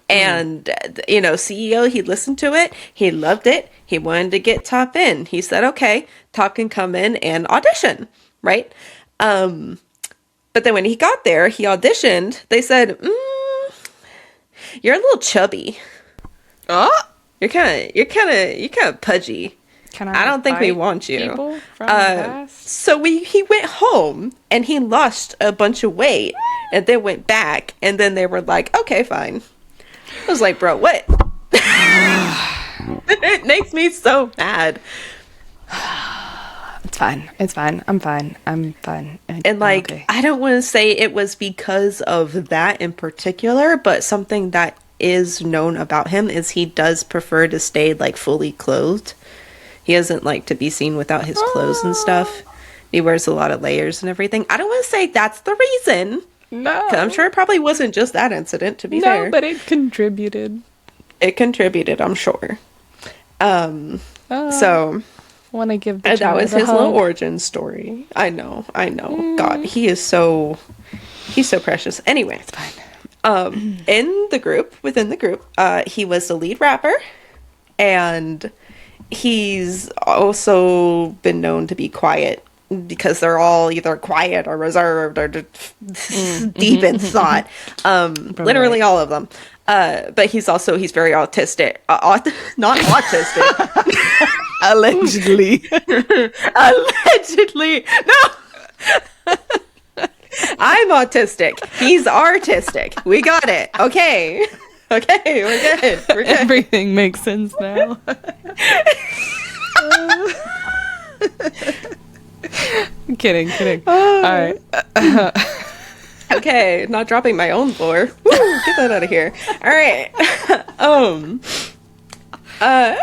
And, CEO, he listened to it. He loved it. He wanted to get Top in. He said, okay, Top can come in and audition, right? But then when he got there, he auditioned. They said, you're a little chubby. Oh, You're kind of pudgy. I don't think we want you. So he went home and he lost a bunch of weight and then went back, and then they were like, okay, fine. I was like, bro, what? It makes me so mad. It's fine. I'm fine. And okay. I don't want to say it was because of that in particular, but something that is known about him is he does prefer to stay like fully clothed. He doesn't like to be seen without his clothes and stuff. He wears a lot of layers and everything. I don't want to say that's the reason. No. I'm sure it probably wasn't just that incident, to be fair. No, but it contributed. I'm sure. So want to give the that was his hug. little origin story. I know. God, he's so precious. Anyway, It's fine. Within the group, he was the lead rapper, and he's also been known to be quiet because they're all either quiet or reserved or deep in thought. Literally all of them. But he's very autistic. Not autistic. Allegedly. Allegedly. No. I'm autistic. He's artistic. We got it. Okay. Okay, we're good. Everything makes sense now. Kidding. All right. Okay, not dropping my own lore. Woo, get that out of here. All right.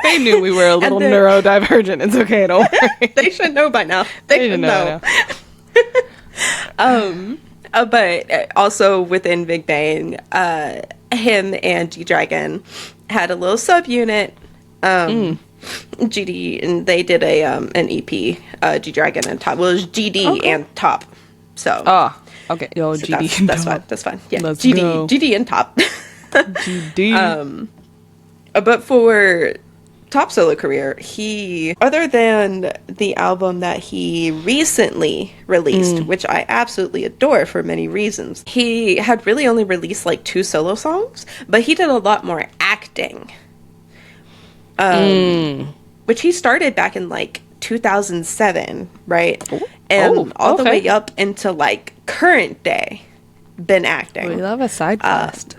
They knew we were a little neurodivergent. It's okay, don't worry. They should know by now. They should know. But also within Big Bang, him and G-Dragon had a little subunit. GD, and they did an EP. G-Dragon and Top. Well, it was GD and Top. So. Oh, okay. Yo, so GD and Top. That's fine. Yeah, Let's GD, go. GD and Top. GD. But for Top solo career, other than the album that he recently released, which I absolutely adore for many reasons, he had really only released like 2 solo songs, but he did a lot more acting. Which he started back in like 2007, right? And all the way up into like current day, been acting. We love a side quest.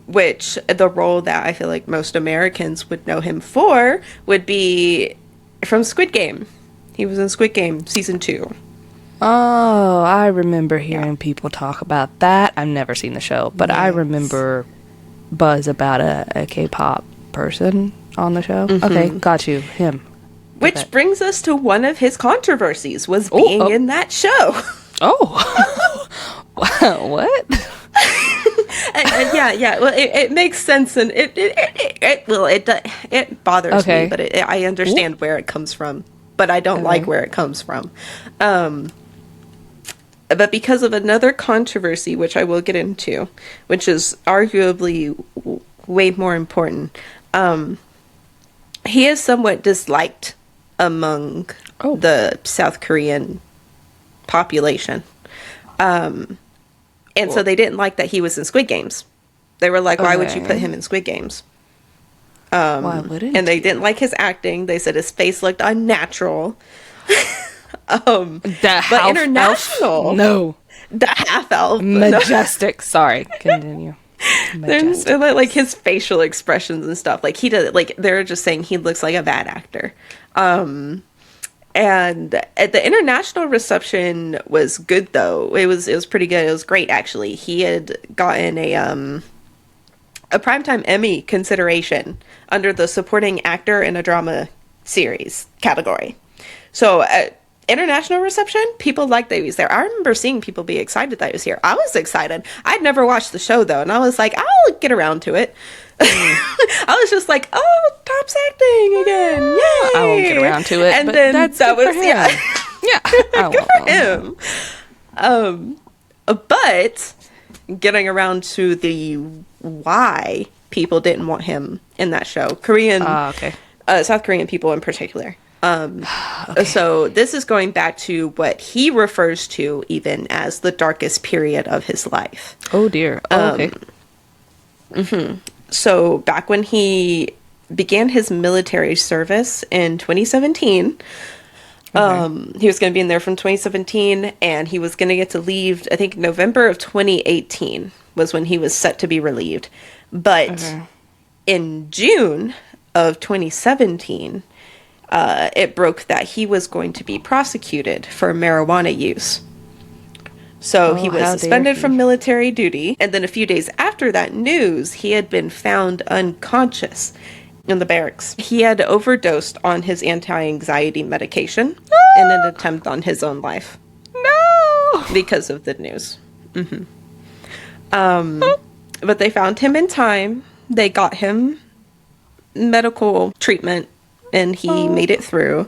Which the role that I feel like most Americans would know him for would be from Squid Game. He was in Squid Game season 2. Oh, I remember hearing people talk about that. I've never seen the show, but I remember buzz about a K-pop person on the show. Okay, got you. Him. Which brings us to one of his controversies, was being in that show. Oh. What? Yeah. Well, it makes sense, and it bothers me, but I understand where it comes from, but I don't like where it comes from. But because of another controversy, which I will get into, which is arguably way more important, he is somewhat disliked among the South Korean population. And so they didn't like that he was in Squid Games. They were like, why would you put him in Squid Games? Why wouldn't And they didn't like his acting. They said his face looked unnatural. But international. No. The half elf. Majestic. Sorry, continue. They're like his facial expressions and stuff. Like he did, like they're just saying he looks like a bad actor. And at the international reception was good though. It was pretty good. It was great actually. He had gotten a Primetime Emmy consideration under the supporting actor in a drama series category. So international reception, people liked that he was there. I remember seeing people be excited that he was here. I was excited. I'd never watched the show though, and I was like, I'll get around to it. I was just like, oh, Top's acting again. Yay! I won't get around to it. And but then that's that good was for him. Yeah. Good for him. But getting around to the why people didn't want him in that show. South Korean people in particular. Okay. So this is going back to what he refers to even as the darkest period of his life. Oh dear. Okay. So back when he began his military service in 2017, he was going to be in there from 2017, and he was going to get to leave, I think November of 2018 was when he was set to be relieved. But in June of 2017, it broke that he was going to be prosecuted for marijuana use. So he was suspended from military duty, and then a few days after that news, he had been found unconscious in the barracks. He had overdosed on his anti-anxiety medication in an attempt on his own life. No! Because of the news. But they found him in time. They got him medical treatment, and he made it through.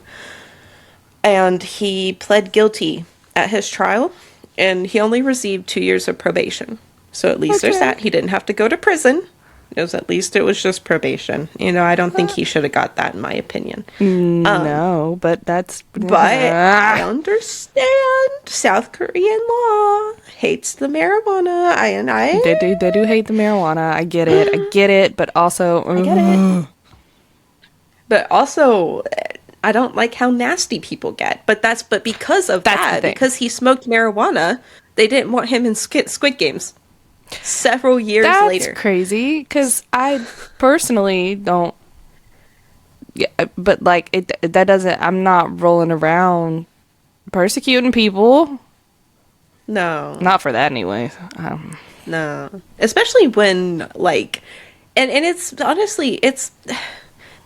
And he pled guilty at his trial, and he only received 2 years of probation. So at least there's that. He didn't have to go to prison. At least it was just probation. You know, I don't think he should have got that, in my opinion. No, but that's... But I understand South Korean law hates the marijuana. They do hate the marijuana. I get it. But also... I get it. But also... I don't like how nasty people get. But because of that, because he smoked marijuana, they didn't want him in Squid Games. Several years later. That's crazy, because I personally don't... Yeah, but, like, that doesn't... I'm not rolling around persecuting people. No. Not for that, anyway. No. Especially when, like... And it's... Honestly, it's...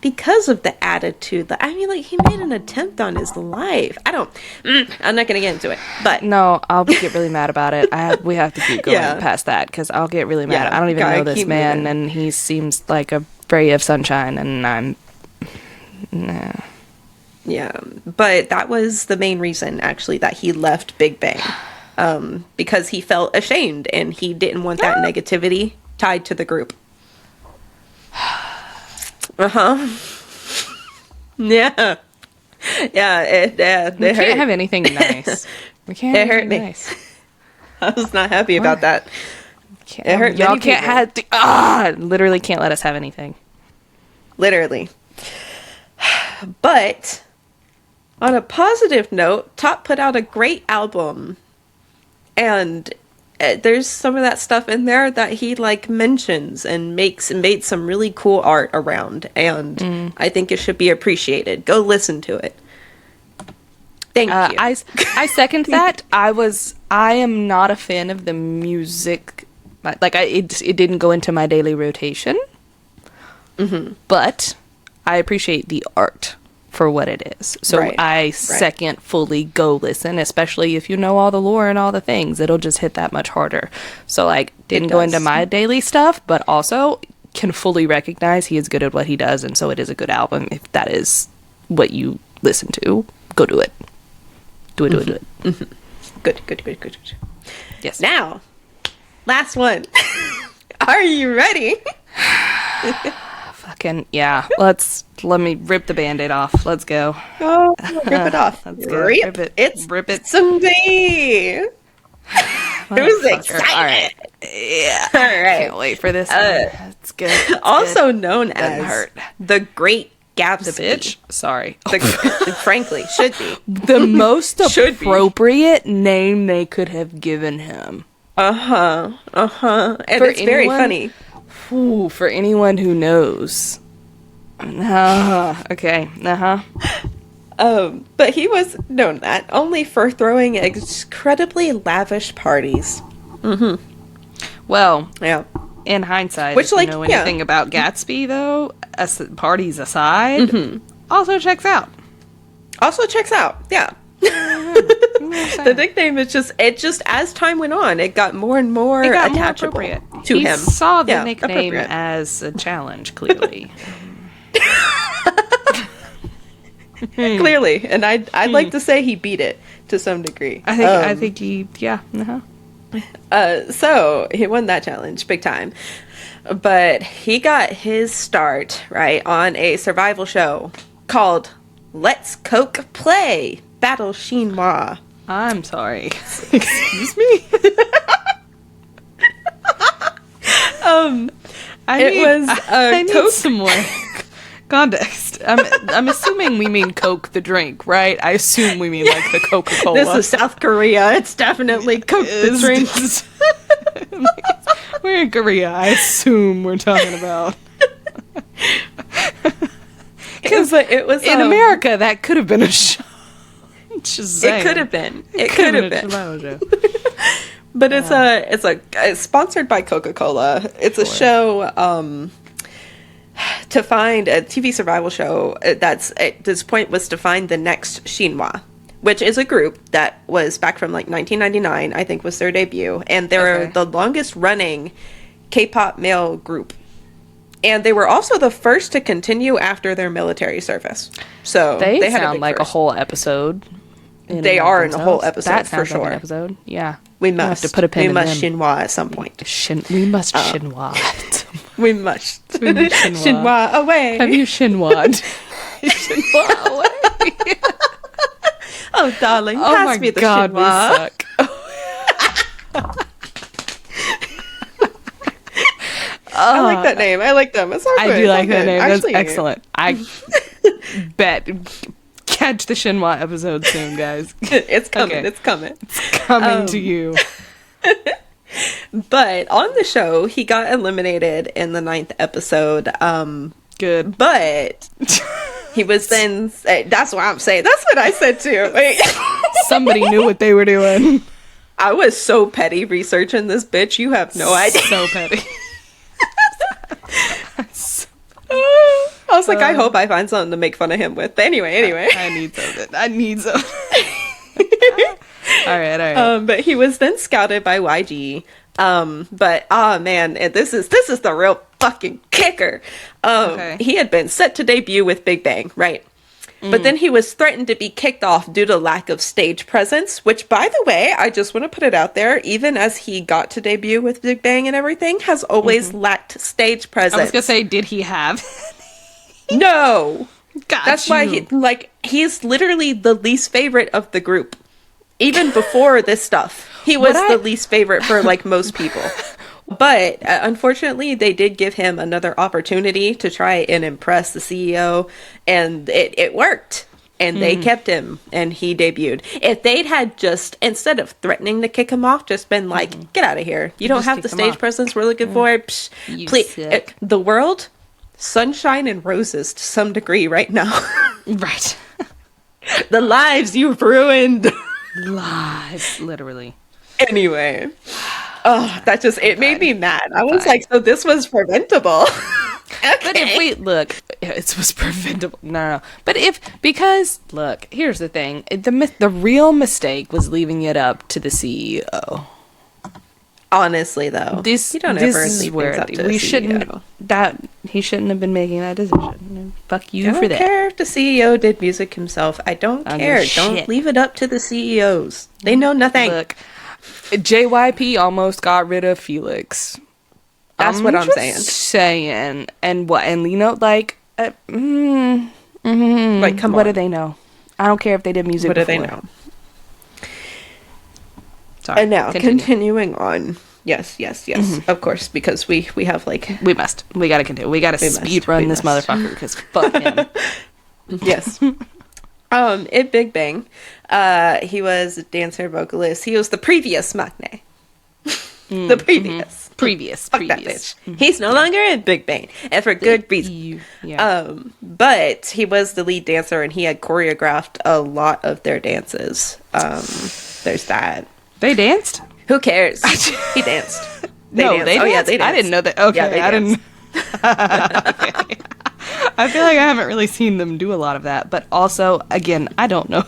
Because of the attitude. I mean, like, he made an attempt on his life. I'm not going to get into it, but... No, I'll get really mad about it. We have to keep going past that, because I'll get really mad. I don't even know this man, and he seems like a ray of sunshine, and I'm... Nah. Yeah, but that was the main reason, actually, that he left BigBang. Because he felt ashamed, and he didn't want that negativity tied to the group. Yeah. Yeah, it we can't have anything nice. We can't it hurt me. Nice. I was not happy about that. It hurt y'all can't have literally can't let us have anything. Literally. But on a positive note, Top put out a great album. And there's some of that stuff in there that he like mentions and made some really cool art around, and I think it should be appreciated. Go listen to it. Thank you. I second that. I am not a fan of the music. Like it didn't go into my daily rotation. But I appreciate the art for what it is. So I second fully go listen, especially if you know all the lore and all the things. It'll just hit that much harder. So like didn't go into my daily stuff, but also can fully recognize he is good at what he does, and so it is a good album. If that is what you listen to, go do it. Do it. Good. Yes. Now, last one. Are you ready? Fucking yeah. Let me rip the Band-Aid off. Let's go. Oh, rip it off. Let's go. Rip it. Someday. It was exciting. All right. Yeah. All right. Can't wait for this. It's good. Also known as the Great Gatsby. The bitch? Sorry. Frankly, should be. The most appropriate name they could have given him. And it's very funny. Ooh, for anyone who knows. Okay. But he was known that only for throwing incredibly lavish parties. Well, yeah. In hindsight, if you know anything about Gatsby, though, parties aside, also checks out. Yeah. The nickname is just as time went on, it got more and more attachable to him. He saw the nickname as a challenge, clearly. Clearly, and I'd like to say he beat it to some degree. I think he, So he won that challenge big time, but he got his start right on a survival show called Let's Coke Play Battle Chinois. I'm sorry. Excuse me. I need some more context. I'm assuming we mean Coke the drink, right? I assume we mean like the Coca-Cola. This is South Korea. It's definitely Coke the drink. We're in Korea. I assume we're talking about. Because it was in America, that could have been a show. It could have been. It could have been. But it's sponsored by Coca-Cola. It's a show to find a TV survival show that's at this point was to find the next Chinois, which is a group that was back from like 1999, I think was their debut, and they're the longest running K-pop male group. And they were also the first to continue after their military service. So they sound like a whole episode. They are in a whole episode, that for sure. Like an episode. Yeah. We must have to put a pin in them. Chinois at some point. We must chinois. We must. Chinois away. Have you chinois? Chinois away. Oh, darling, pass me the chinois. We suck. I like that name. I like them. It's all good. I do like that name. That's excellent. I bet. Catch the Chinois episode soon, guys. It's coming. Okay. It's coming. It's coming to you. But on the show, he got eliminated in the 9th episode. Good. But he was then... That's what I'm saying. That's what I said too. Wait. Somebody knew what they were doing. I was so petty researching this bitch. You have no idea. So petty. I was like, I hope I find something to make fun of him with. But anyway. I need something. All right. But he was then scouted by YG. But man, this is the real fucking kicker. He had been set to debut with BigBang, right? But then he was threatened to be kicked off due to lack of stage presence, which, by the way, I just want to put it out there, even as he got to debut with BigBang and everything, has always lacked stage presence. I was going to say, did he have? No. That's why he's literally the least favorite of the group. Even before this stuff, he was the least favorite for like most people. But unfortunately, they did give him another opportunity to try and impress the CEO, and it worked. And they kept him, and he debuted. If they'd had just, instead of threatening to kick him off, just been like, get out of here. You don't have the stage presence we're looking for. Psh, please. The world, sunshine and roses to some degree right now. Right. The lives you've ruined. Lives, literally. Anyway. Oh, that just, it made me mad. I was like, so this was preventable. Okay. But if we look, it was preventable. No. But because look, here's the thing: the real mistake was leaving it up to the CEO. Honestly, though, you don't ever leave things up to the CEO. He shouldn't have been making that decision. Fuck you for that. I don't care if the CEO did music himself. I don't care. Don't leave it up to the CEOs. They know nothing. Look, JYP almost got rid of Felix. That's what I'm saying. And you know, like, like, come on. What do they know? I don't care if they did music before. What do they know? Sorry. And now, continuing on. Yes. Of course, because we have like we gotta continue. We gotta speed run this motherfucker because fuck him. Yes. In Big Bang, he was a dancer, vocalist. He was the previous maknae. The previous. Fuck that bitch. He's no longer in Big Bang, and for good reason. Yeah. But he was the lead dancer, and he had choreographed a lot of their dances. There's that. They danced? Who cares? He danced. They danced? Yeah, they danced. I didn't know that. Okay, yeah, I didn't. Okay. I feel like I haven't really seen them do a lot of that, but also, again, I don't know.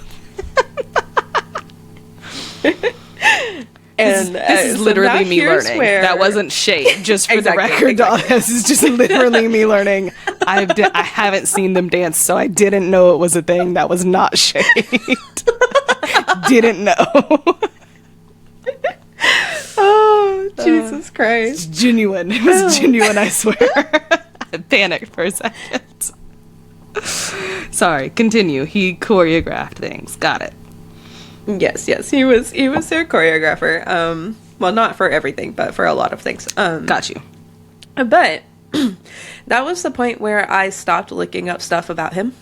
And this is literally me learning. That wasn't shade, just for the record. This is just literally me learning. I haven't seen them dance, so I didn't know it was a thing. That was not shade. Didn't know. Oh, Jesus Christ. It's genuine. It was genuine, I swear. I panicked for a second. Sorry, continue. He choreographed things. Got it. Yes. He was their choreographer. Well, not for everything, but for a lot of things. Got you. But that was the point where I stopped looking up stuff about him.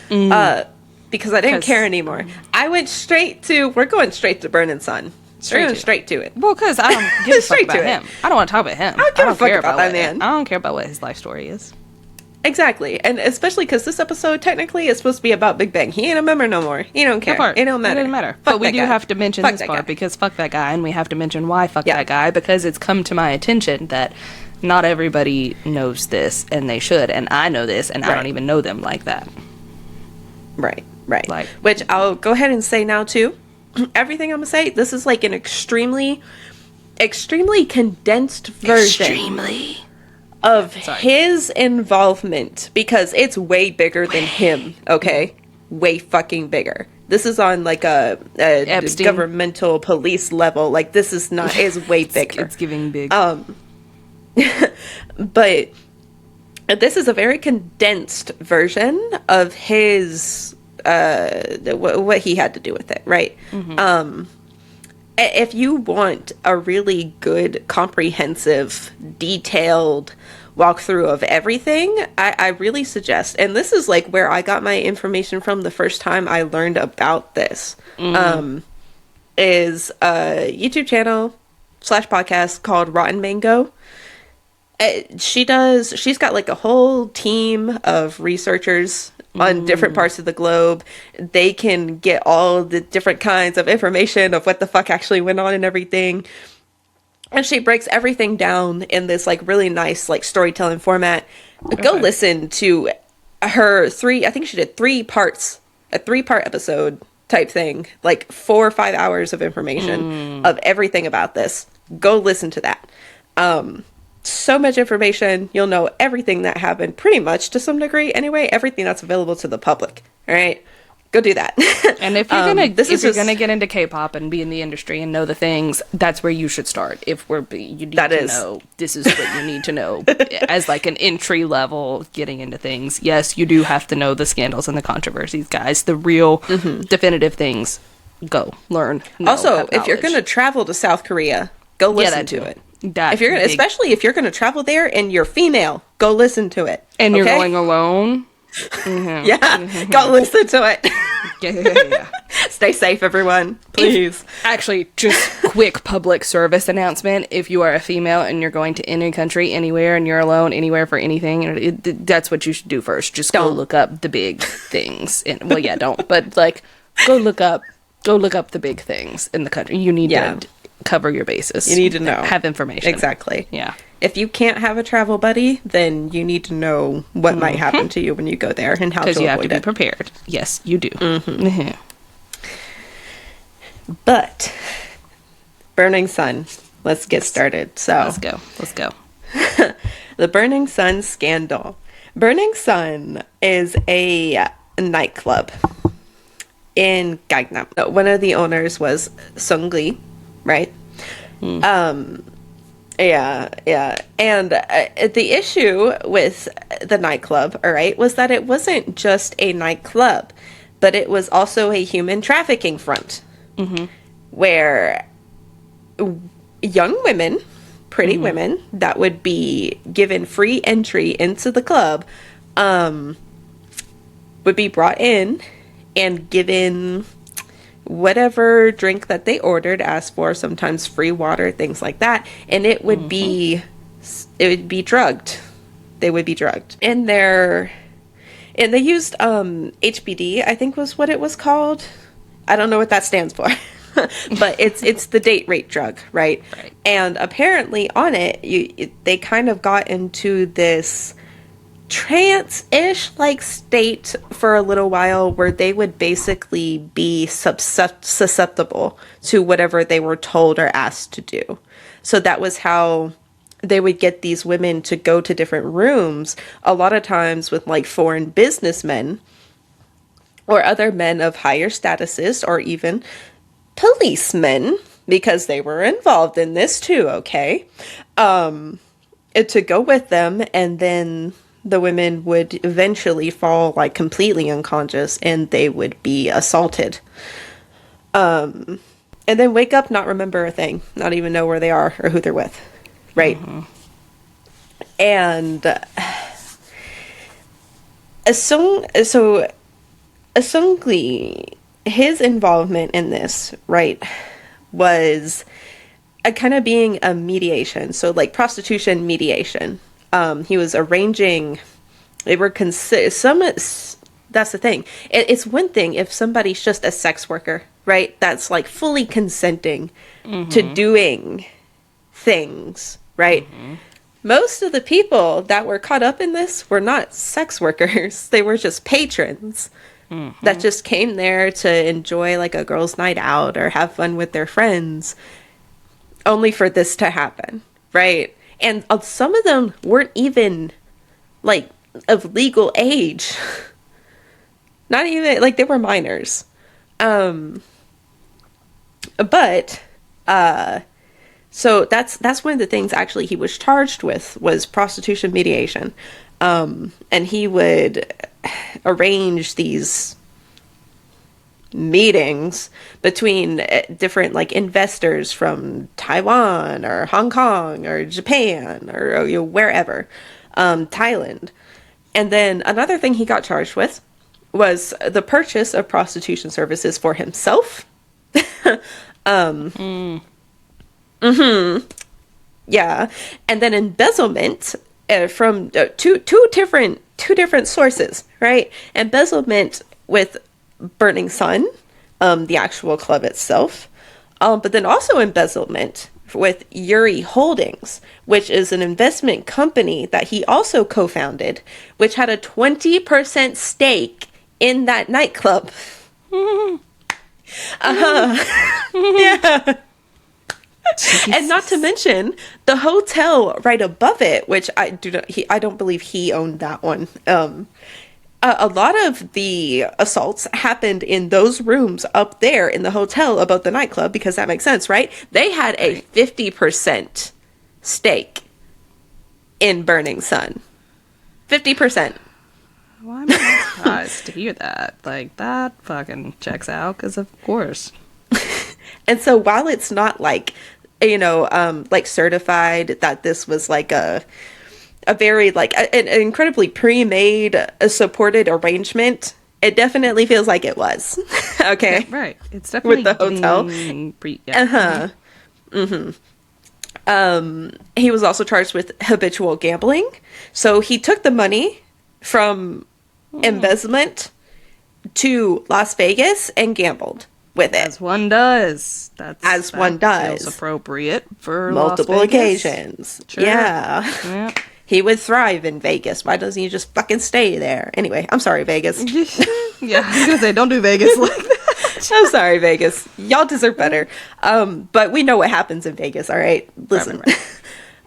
Because I didn't care anymore. I went we're going straight to Burning Sun. Straight to it. Well, because I don't give a fuck about him. I don't want to talk about him. I don't care about that man. I don't care about what his life story is. Exactly. And especially because this episode technically is supposed to be about Big Bang. He ain't a member no more. He don't care. It don't matter. It doesn't matter. But we do have to mention this part because fuck that guy, and we have to mention why fuck that guy, because it's come to my attention that not everybody knows this, and they should, and I know this, and I don't even know them like that. Right. Which I'll go ahead and say now too. Everything I'm gonna say, this is like an extremely condensed version of his involvement, because it's way bigger than him. Okay, way fucking bigger. This is on like a governmental police level. Like this is not is way bigger. It's giving big. But this is a very condensed version of his what he had to do with it, right? If you want a really good, comprehensive, detailed walkthrough of everything, I really suggest, and this is like where I got my information from the first time I learned about this, is a YouTube channel / podcast called Rotten Mango. She's got like a whole team of researchers on different parts of the globe. They can get all the different kinds of information of what the fuck actually went on and everything. And she breaks everything down in this like really nice like storytelling format. Okay. Go listen to her I think she did 3 parts, a 3-part episode type thing, like 4 or 5 hours of information of everything about this. Go listen to that. So much information. You'll know everything that happened pretty much to some degree anyway, everything that's available to the public. All right, go do that. And if you're gonna get into K-pop and be in the industry and know the things, that's where you should start. You need to know, this is what you need to know as like an entry level getting into things. Yes, you do have to know the scandals and the controversies, guys, the real definitive things. Go learn. Also, if you're gonna travel to South Korea, go listen to it. Especially if you're going to travel there and you're female, go listen to it. And you're going alone? Go listen to it. Yeah. Stay safe, everyone. Please. Actually, just quick public service announcement. If you are a female and you're going to any country, anywhere, and you're alone, anywhere for anything, that's what you should do first. Just go look up the big things. Don't. But, like, go look up the big things in the country. You need to cover your bases. You need to know. Have information. Exactly. Yeah. If you can't have a travel buddy, then you need to know what might happen to you when you go there and how to avoid it. Because you have to be prepared. Yes, you do. But Burning Sun. Let's get started. So Let's go. The Burning Sun scandal. Burning Sun is a nightclub in Gangnam. One of the owners was Seungri, right? And the issue with the nightclub, all right, was that it wasn't just a nightclub, but it was also a human trafficking front, where young women pretty women that would be given free entry into the club would be brought in and given whatever drink that they ordered, asked for, sometimes free water, things like that, and it would be drugged. They would be drugged. And they used HBD, I think was what it was called. I don't know what that stands for. But it's the date rape drug, right? And apparently on it, they kind of got into this trance-ish like state for a little while where they would basically be susceptible to whatever they were told or asked to do. So that was how they would get these women to go to different rooms, a lot of times with like foreign businessmen or other men of higher statuses, or even policemen, because they were involved in this too, okay? To go with them, and then the women would eventually fall like completely unconscious and they would be assaulted. And then wake up, not remember a thing, not even know where they are or who they're with. Right. And Seungri, his involvement in this, right, was a kind of being a mediation. So like prostitution mediation. He was arranging, they were that's the thing. It's one thing if somebody's just a sex worker, right? That's like fully consenting to doing things, right? Most of the people that were caught up in this were not sex workers. They were just patrons that just came there to enjoy like a girls' night out or have fun with their friends, only for this to happen, right? And some of them weren't even like of legal age. Not even like they were minors. So that's one of the things actually he was charged with, was prostitution mediation. And he would arrange these meetings between different like investors from Taiwan or Hong Kong or Japan or wherever, Thailand. And then another thing he got charged with was the purchase of prostitution services for himself. Yeah, and then embezzlement from two different sources, right? Embezzlement with Burning Sun, the actual club itself, but then also embezzlement with Yuri Holdings, which is an investment company that he also co-founded, which had a 20% stake in that nightclub. Yeah. And not to mention the hotel right above it, which I don't believe he owned that one. A lot of the assaults happened in those rooms up there in the hotel above the nightclub, because that makes sense, right? They had a 50% stake in Burning Sun. 50%. Well, I'm not surprised to hear that. Like, that fucking checks out, because of course. And so while it's not like, like certified that this was like a very like an incredibly pre-made supported arrangement, it definitely feels like it was. Okay. Yeah, right. It's definitely with the hotel. He was also charged with habitual gambling. So he took the money from embezzlement to Las Vegas and gambled with it. As one does. That one does. Feels appropriate for multiple Las Vegas. Occasions. Sure. Yeah. He would thrive in Vegas. Why doesn't he just fucking stay there? Anyway, I'm sorry, Vegas. Yeah, I was gonna say, don't do Vegas like that. I'm sorry, Vegas. Y'all deserve better. But we know what happens in Vegas, all right? Listen.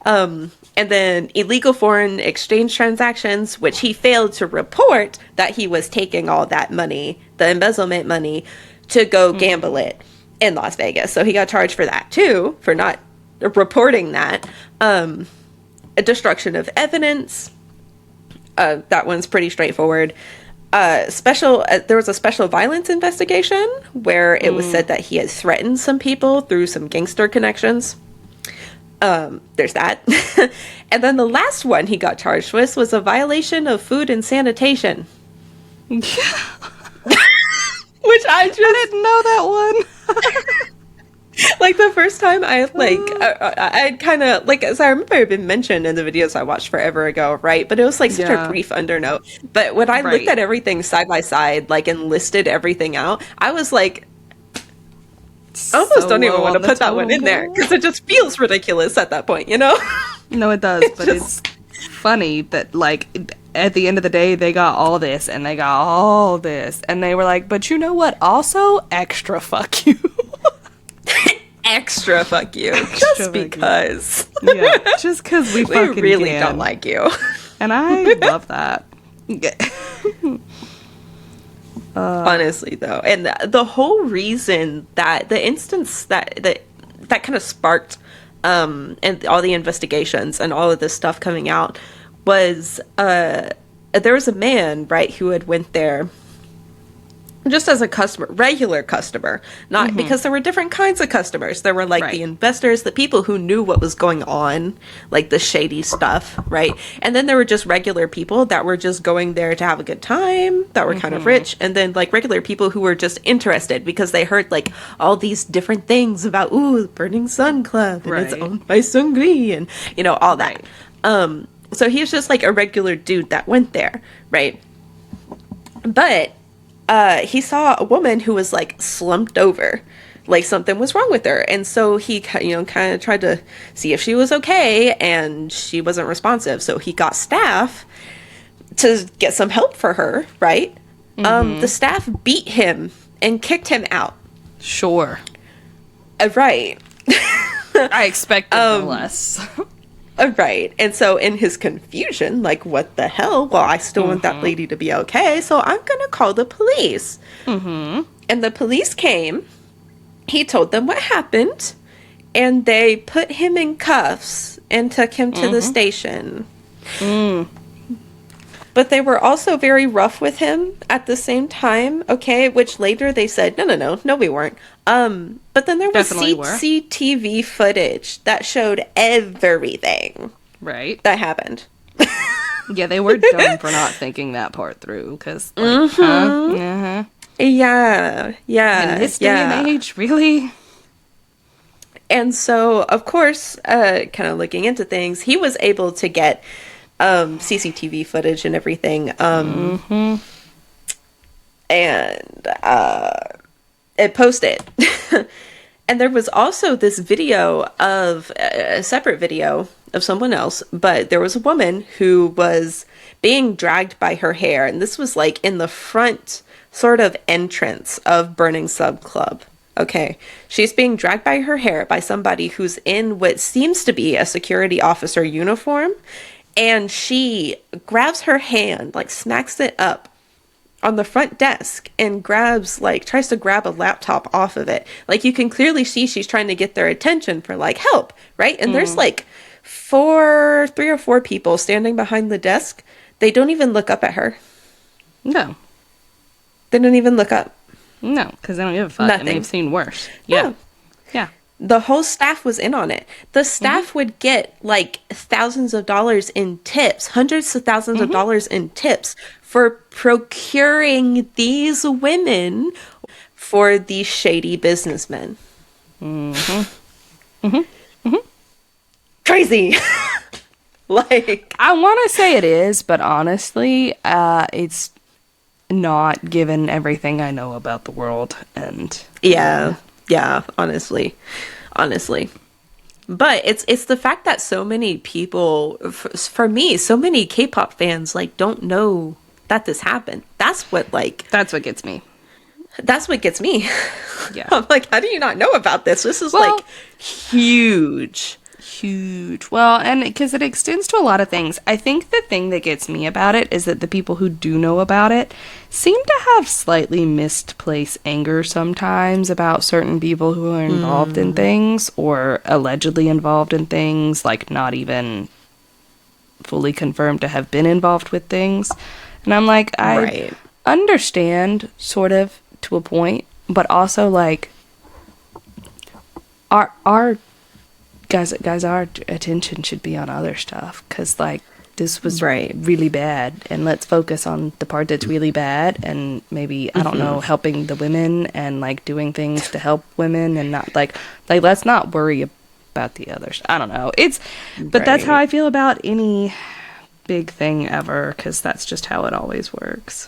Right. And then illegal foreign exchange transactions, which he failed to report that he was taking all that money, the embezzlement money, to go gamble it in Las Vegas. So he got charged for that too, for not reporting that. A destruction of evidence. That one's pretty straightforward. There was a special violence investigation where it was said that he had threatened some people through some gangster connections. There's that. And then the last one he got charged with was a violation of food and sanitation. Which I didn't know that one. Like, the first time I kind of, like, as I remember it had been mentioned in the videos I watched forever ago, right? But it was, like, such a brief undernote. But when I looked at everything side by side, like, and listed everything out, I was like, I almost don't even want to put that one in there, because it just feels ridiculous at that point, you know? No, it does, but it's funny that, like, at the end of the day, they got all this, and they got all this, and they were like, but you know what? Also, extra fuck you. Extra fuck you. Just because. Yeah, just because we fucking really don't like you. And I love that. Honestly, though. And the whole reason that the instance that kind of sparked and all the investigations and all of this stuff coming out was there was a man, right, who had went there just as a customer, regular customer, not because there were different kinds of customers. There were like the investors, the people who knew what was going on, like the shady stuff, right? And then there were just regular people that were just going there to have a good time, that were kind of rich, and then like regular people who were just interested because they heard like all these different things about Burning Sun Club and it's owned by Seungri and you know all that. So he was just like a regular dude that went there, right? But he saw a woman who was like slumped over, like something was wrong with her, and so he kind of tried to see if she was okay, and she wasn't responsive, so he got staff to get some help for her, right? The staff beat him and kicked him out. Sure. Right. I expected no less. Right. And so in his confusion, like, what the hell? Well, I still want that lady to be okay, so I'm going to call the police. And the police came. He told them what happened, and they put him in cuffs and took him to the station. But they were also very rough with him at the same time, okay? Which later they said, no, we weren't. But then there was CCTV footage that showed everything. Right. That happened. Yeah, they were dumb for not thinking that part through, because, like, Yeah. In this day and age, really? And so, of course, kind of looking into things, he was able to get CCTV footage and everything. And it posted. And there was also this video of a separate video of someone else, but there was a woman who was being dragged by her hair, and this was like in the front sort of entrance of Burning Sub Club. Okay, she's being dragged by her hair by somebody who's in what seems to be a security officer uniform, and she grabs her hand, like smacks it up on the front desk and grabs, like, tries to grab a laptop off of it. Like, you can clearly see she's trying to get their attention for, like, help, right? And there's, like, 3 or 4 people standing behind the desk. They don't even look up at her. No. They don't even look up. No, because they don't give a fuck. Nothing. And they've seen worse. Yeah. The whole staff was in on it. The staff would get, like, thousands of dollars in tips, hundreds of thousands of dollars in tips for procuring these women for these shady businessmen. Crazy. Like, I want to say it is, but honestly, it's not given everything I know about the world. And yeah, honestly. But it's the fact that so many people, for me, so many K-pop fans, like, don't know that this happened. That's what gets me. That's what gets me. Yeah. I'm like, how do you not know about this? This is, like, huge. Well, and because it extends to a lot of things. I think the thing that gets me about it is that the people who do know about it seem to have slightly misplaced anger sometimes about certain people who are involved in things or allegedly involved in things, like not even fully confirmed to have been involved with things. And I'm like, I understand sort of to a point, but also, like, our guys, our attention should be on other stuff, because like this was really bad, and let's focus on the part that's really bad, and maybe I don't know, helping the women and like doing things to help women, and not like let's not worry about the others. I don't know. But that's how I feel about any big thing ever, because that's just how it always works.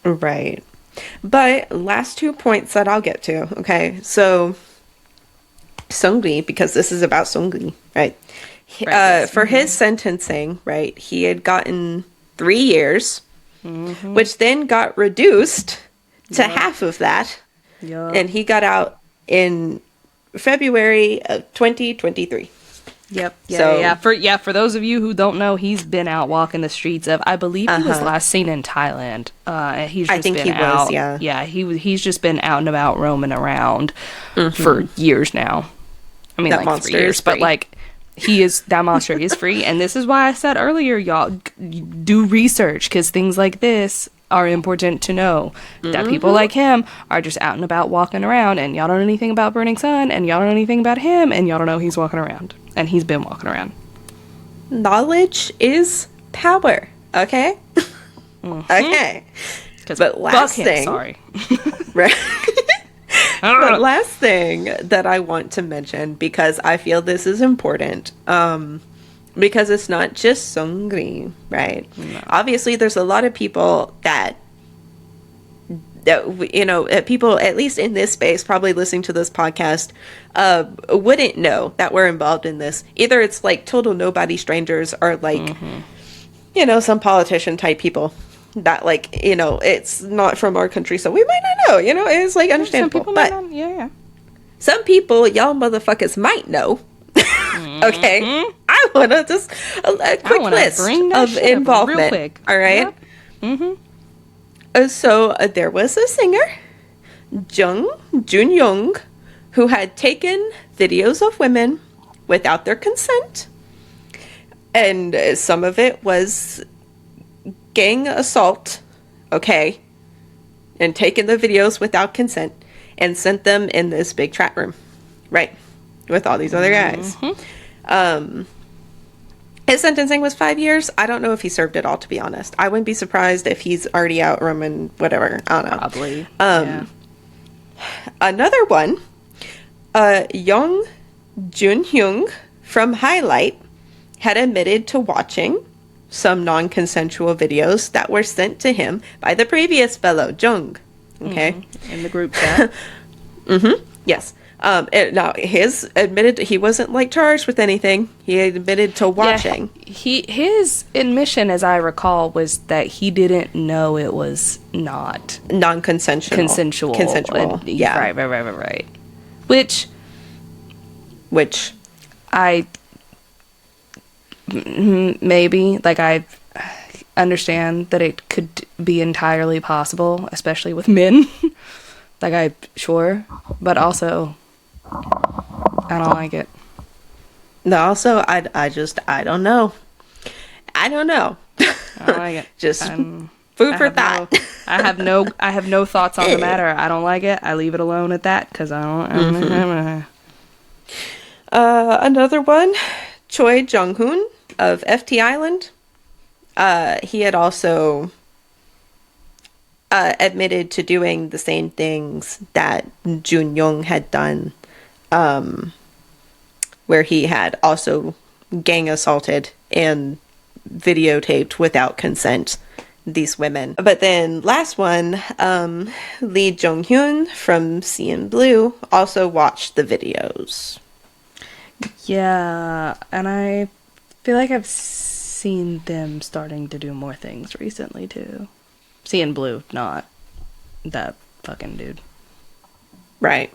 Right. But last 2 points that I'll get to. Okay, so Seungri, because this is about Seungri, right? For his sentencing, right, he had gotten 3 years, which then got reduced to half of that, and he got out in February of 2023. Yep. Yeah. For those of you who don't know, he's been out walking the streets of, I believe he was last seen in Thailand. He's just been out and about roaming around for years now. I mean, that like 3 years, but like that monster is free. And this is why I said earlier, y'all do research, because things like this are important to know. That people like him are just out and about walking around, and y'all don't know anything about Burning Sun, and y'all don't know anything about him, and y'all don't know he's walking around, and he's been walking around. Knowledge is power. Okay. Okay. But last thing, sorry. Right. The last thing that I want to mention, because I feel this is important, because it's not just Seungri, right? No. Obviously, there's a lot of people that people, at least in this space, probably listening to this podcast, wouldn't know that we're involved in this. Either it's like total nobody strangers, or like, some politician type people that like, it's not from our country, so we might not know, it's like understandable. But some people, y'all motherfuckers might know. Okay, I want to just a quick list of involvement. Real quick. All right. Yep. So there was a singer, Jun-young, who had taken videos of women without their consent, and some of it was gang assault, okay, and taken the videos without consent and sent them in this big chat room, right, with all these other guys. His sentencing was 5 years. I don't know if he served it all, to be honest. I wouldn't be surprised if he's already out roaming, whatever. I don't know. Probably. Another one, Young Jun-hyung from Highlight had admitted to watching some non-consensual videos that were sent to him by the previous fellow, Jung. Okay? In the group chat. Yes. Now, his admitted he wasn't like charged with anything. He admitted to watching. Yeah, his admission, as I recall, was that he didn't know it was not non-consensual. Consensual. Yeah. Right. Which I maybe, like, I understand that it could be entirely possible, especially with men. Like, but also I don't like it. No, also I don't know. I don't like it. Just food for thought. I have no thoughts on the matter. I don't like it. I leave it alone at that, because I don't. Another one, Choi Jung-hoon of FT Island. He had also admitted to doing the same things that Jun-young had done, where he had also gang assaulted and videotaped without consent these women. But then last one, Lee Jong-hyun from CN Blue also watched the videos. Yeah, and I feel like I've seen them starting to do more things recently too. CN Blue, not that fucking dude. Right.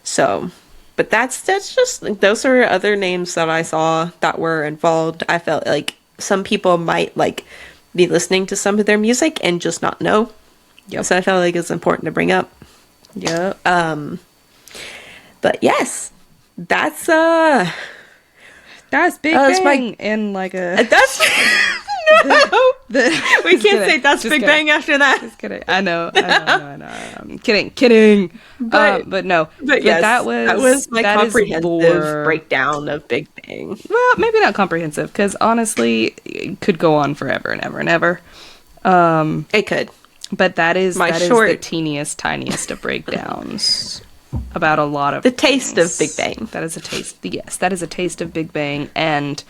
So, but that's just, those are other names that I saw that were involved. I felt like some people might like be listening to some of their music and just not know. Yep. So I felt like it's important to bring up. Yeah. But yes, that's BigBang in like a. That's We can't say that's Big Bang after that. Just kidding. I know. Kidding. But no. But yes, that was my comprehensive breakdown of Big Bang. Well, maybe not comprehensive, because honestly, it could go on forever and ever and ever. It could. But that is the teeniest, tiniest of breakdowns about a lot of the taste of Big Bang. That is a taste. Yes, that is a taste of Big Bang, and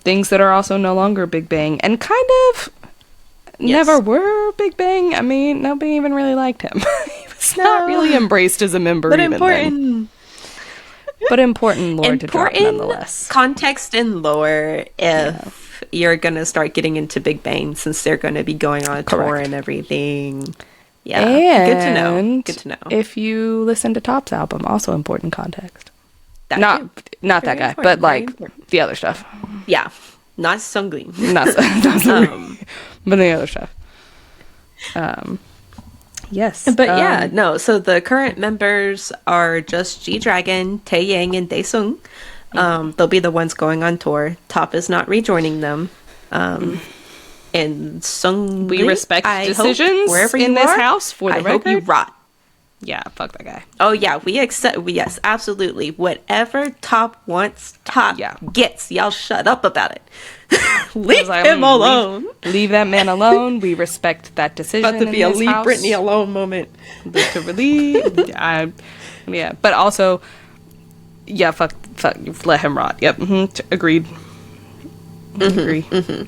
things that are also no longer Big Bang, and kind of never were Big Bang. I mean, nobody even really liked him. He was not really embraced as a member, but important lore to drop nonetheless. Context and lore if you're gonna start getting into Big Bang, since they're gonna be going on a tour and everything. Yeah, and good to know. Good to know. If you listen to Top's album, also important context. Not that guy, but like the other stuff. Yeah, not Sungli. not Sungli. But the other stuff. Yes. But no. So the current members are just G-Dragon, Taeyang, and Daesung. They'll be the ones going on tour. Top is not rejoining them. And Sung, we respect decisions wherever in this house. For the record, hope you rot. Yeah, fuck that guy. Oh yeah, we accept. Yes, absolutely. Whatever Top wants, Top gets. Y'all shut up about it. Leave him alone. Leave that man alone. We respect that decision. About to be a Leave Britney alone moment. Yeah, but also, fuck, let him rot. Yep, agreed. Agree.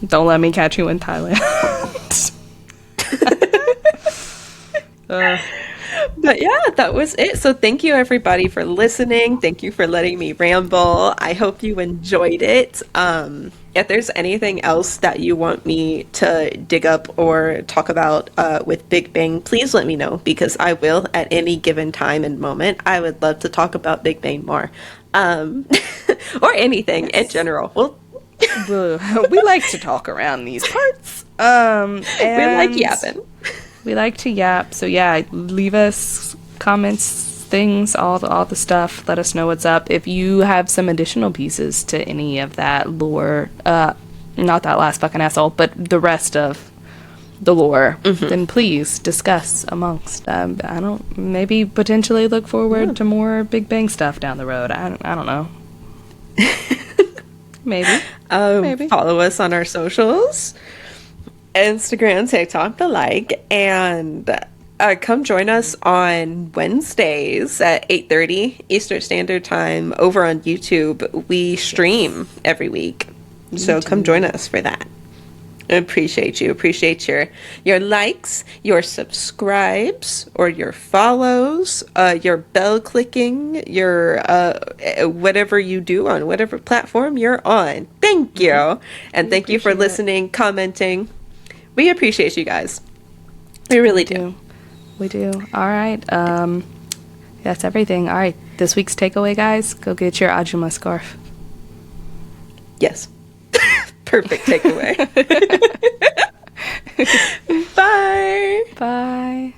Don't let me catch you in Thailand. But yeah, that was it. So thank you everybody for listening. Thank you for letting me ramble. I hope you enjoyed it. If there's anything else that you want me to dig up or talk about with Big Bang, please let me know, because I will at any given time and moment. I would love to talk about Big Bang more. Or anything in general. We like to talk around these parts. And we like yapping. We like to yap. So yeah, leave us comments, things, all the stuff. Let us know what's up. If you have some additional pieces to any of that lore, not that last fucking asshole, but the rest of the lore, then please discuss amongst. I don't. Maybe potentially look forward to more Big Bang stuff down the road. I don't know. Maybe. Maybe. Follow us on our socials. Instagram, TikTok, the like, and come join us on Wednesdays at 8:30 Eastern Standard Time over on YouTube. We stream every week, so come join us for that. I appreciate you. Appreciate your likes, your subscribes, or your follows, your bell clicking, your whatever you do on whatever platform you're on. Thank you, and thank you for listening, commenting. We appreciate you guys. We really do. We do. All right. That's everything. All right. This week's takeaway, guys. Go get your Ajuma scarf. Yes. Perfect takeaway. Bye. Bye.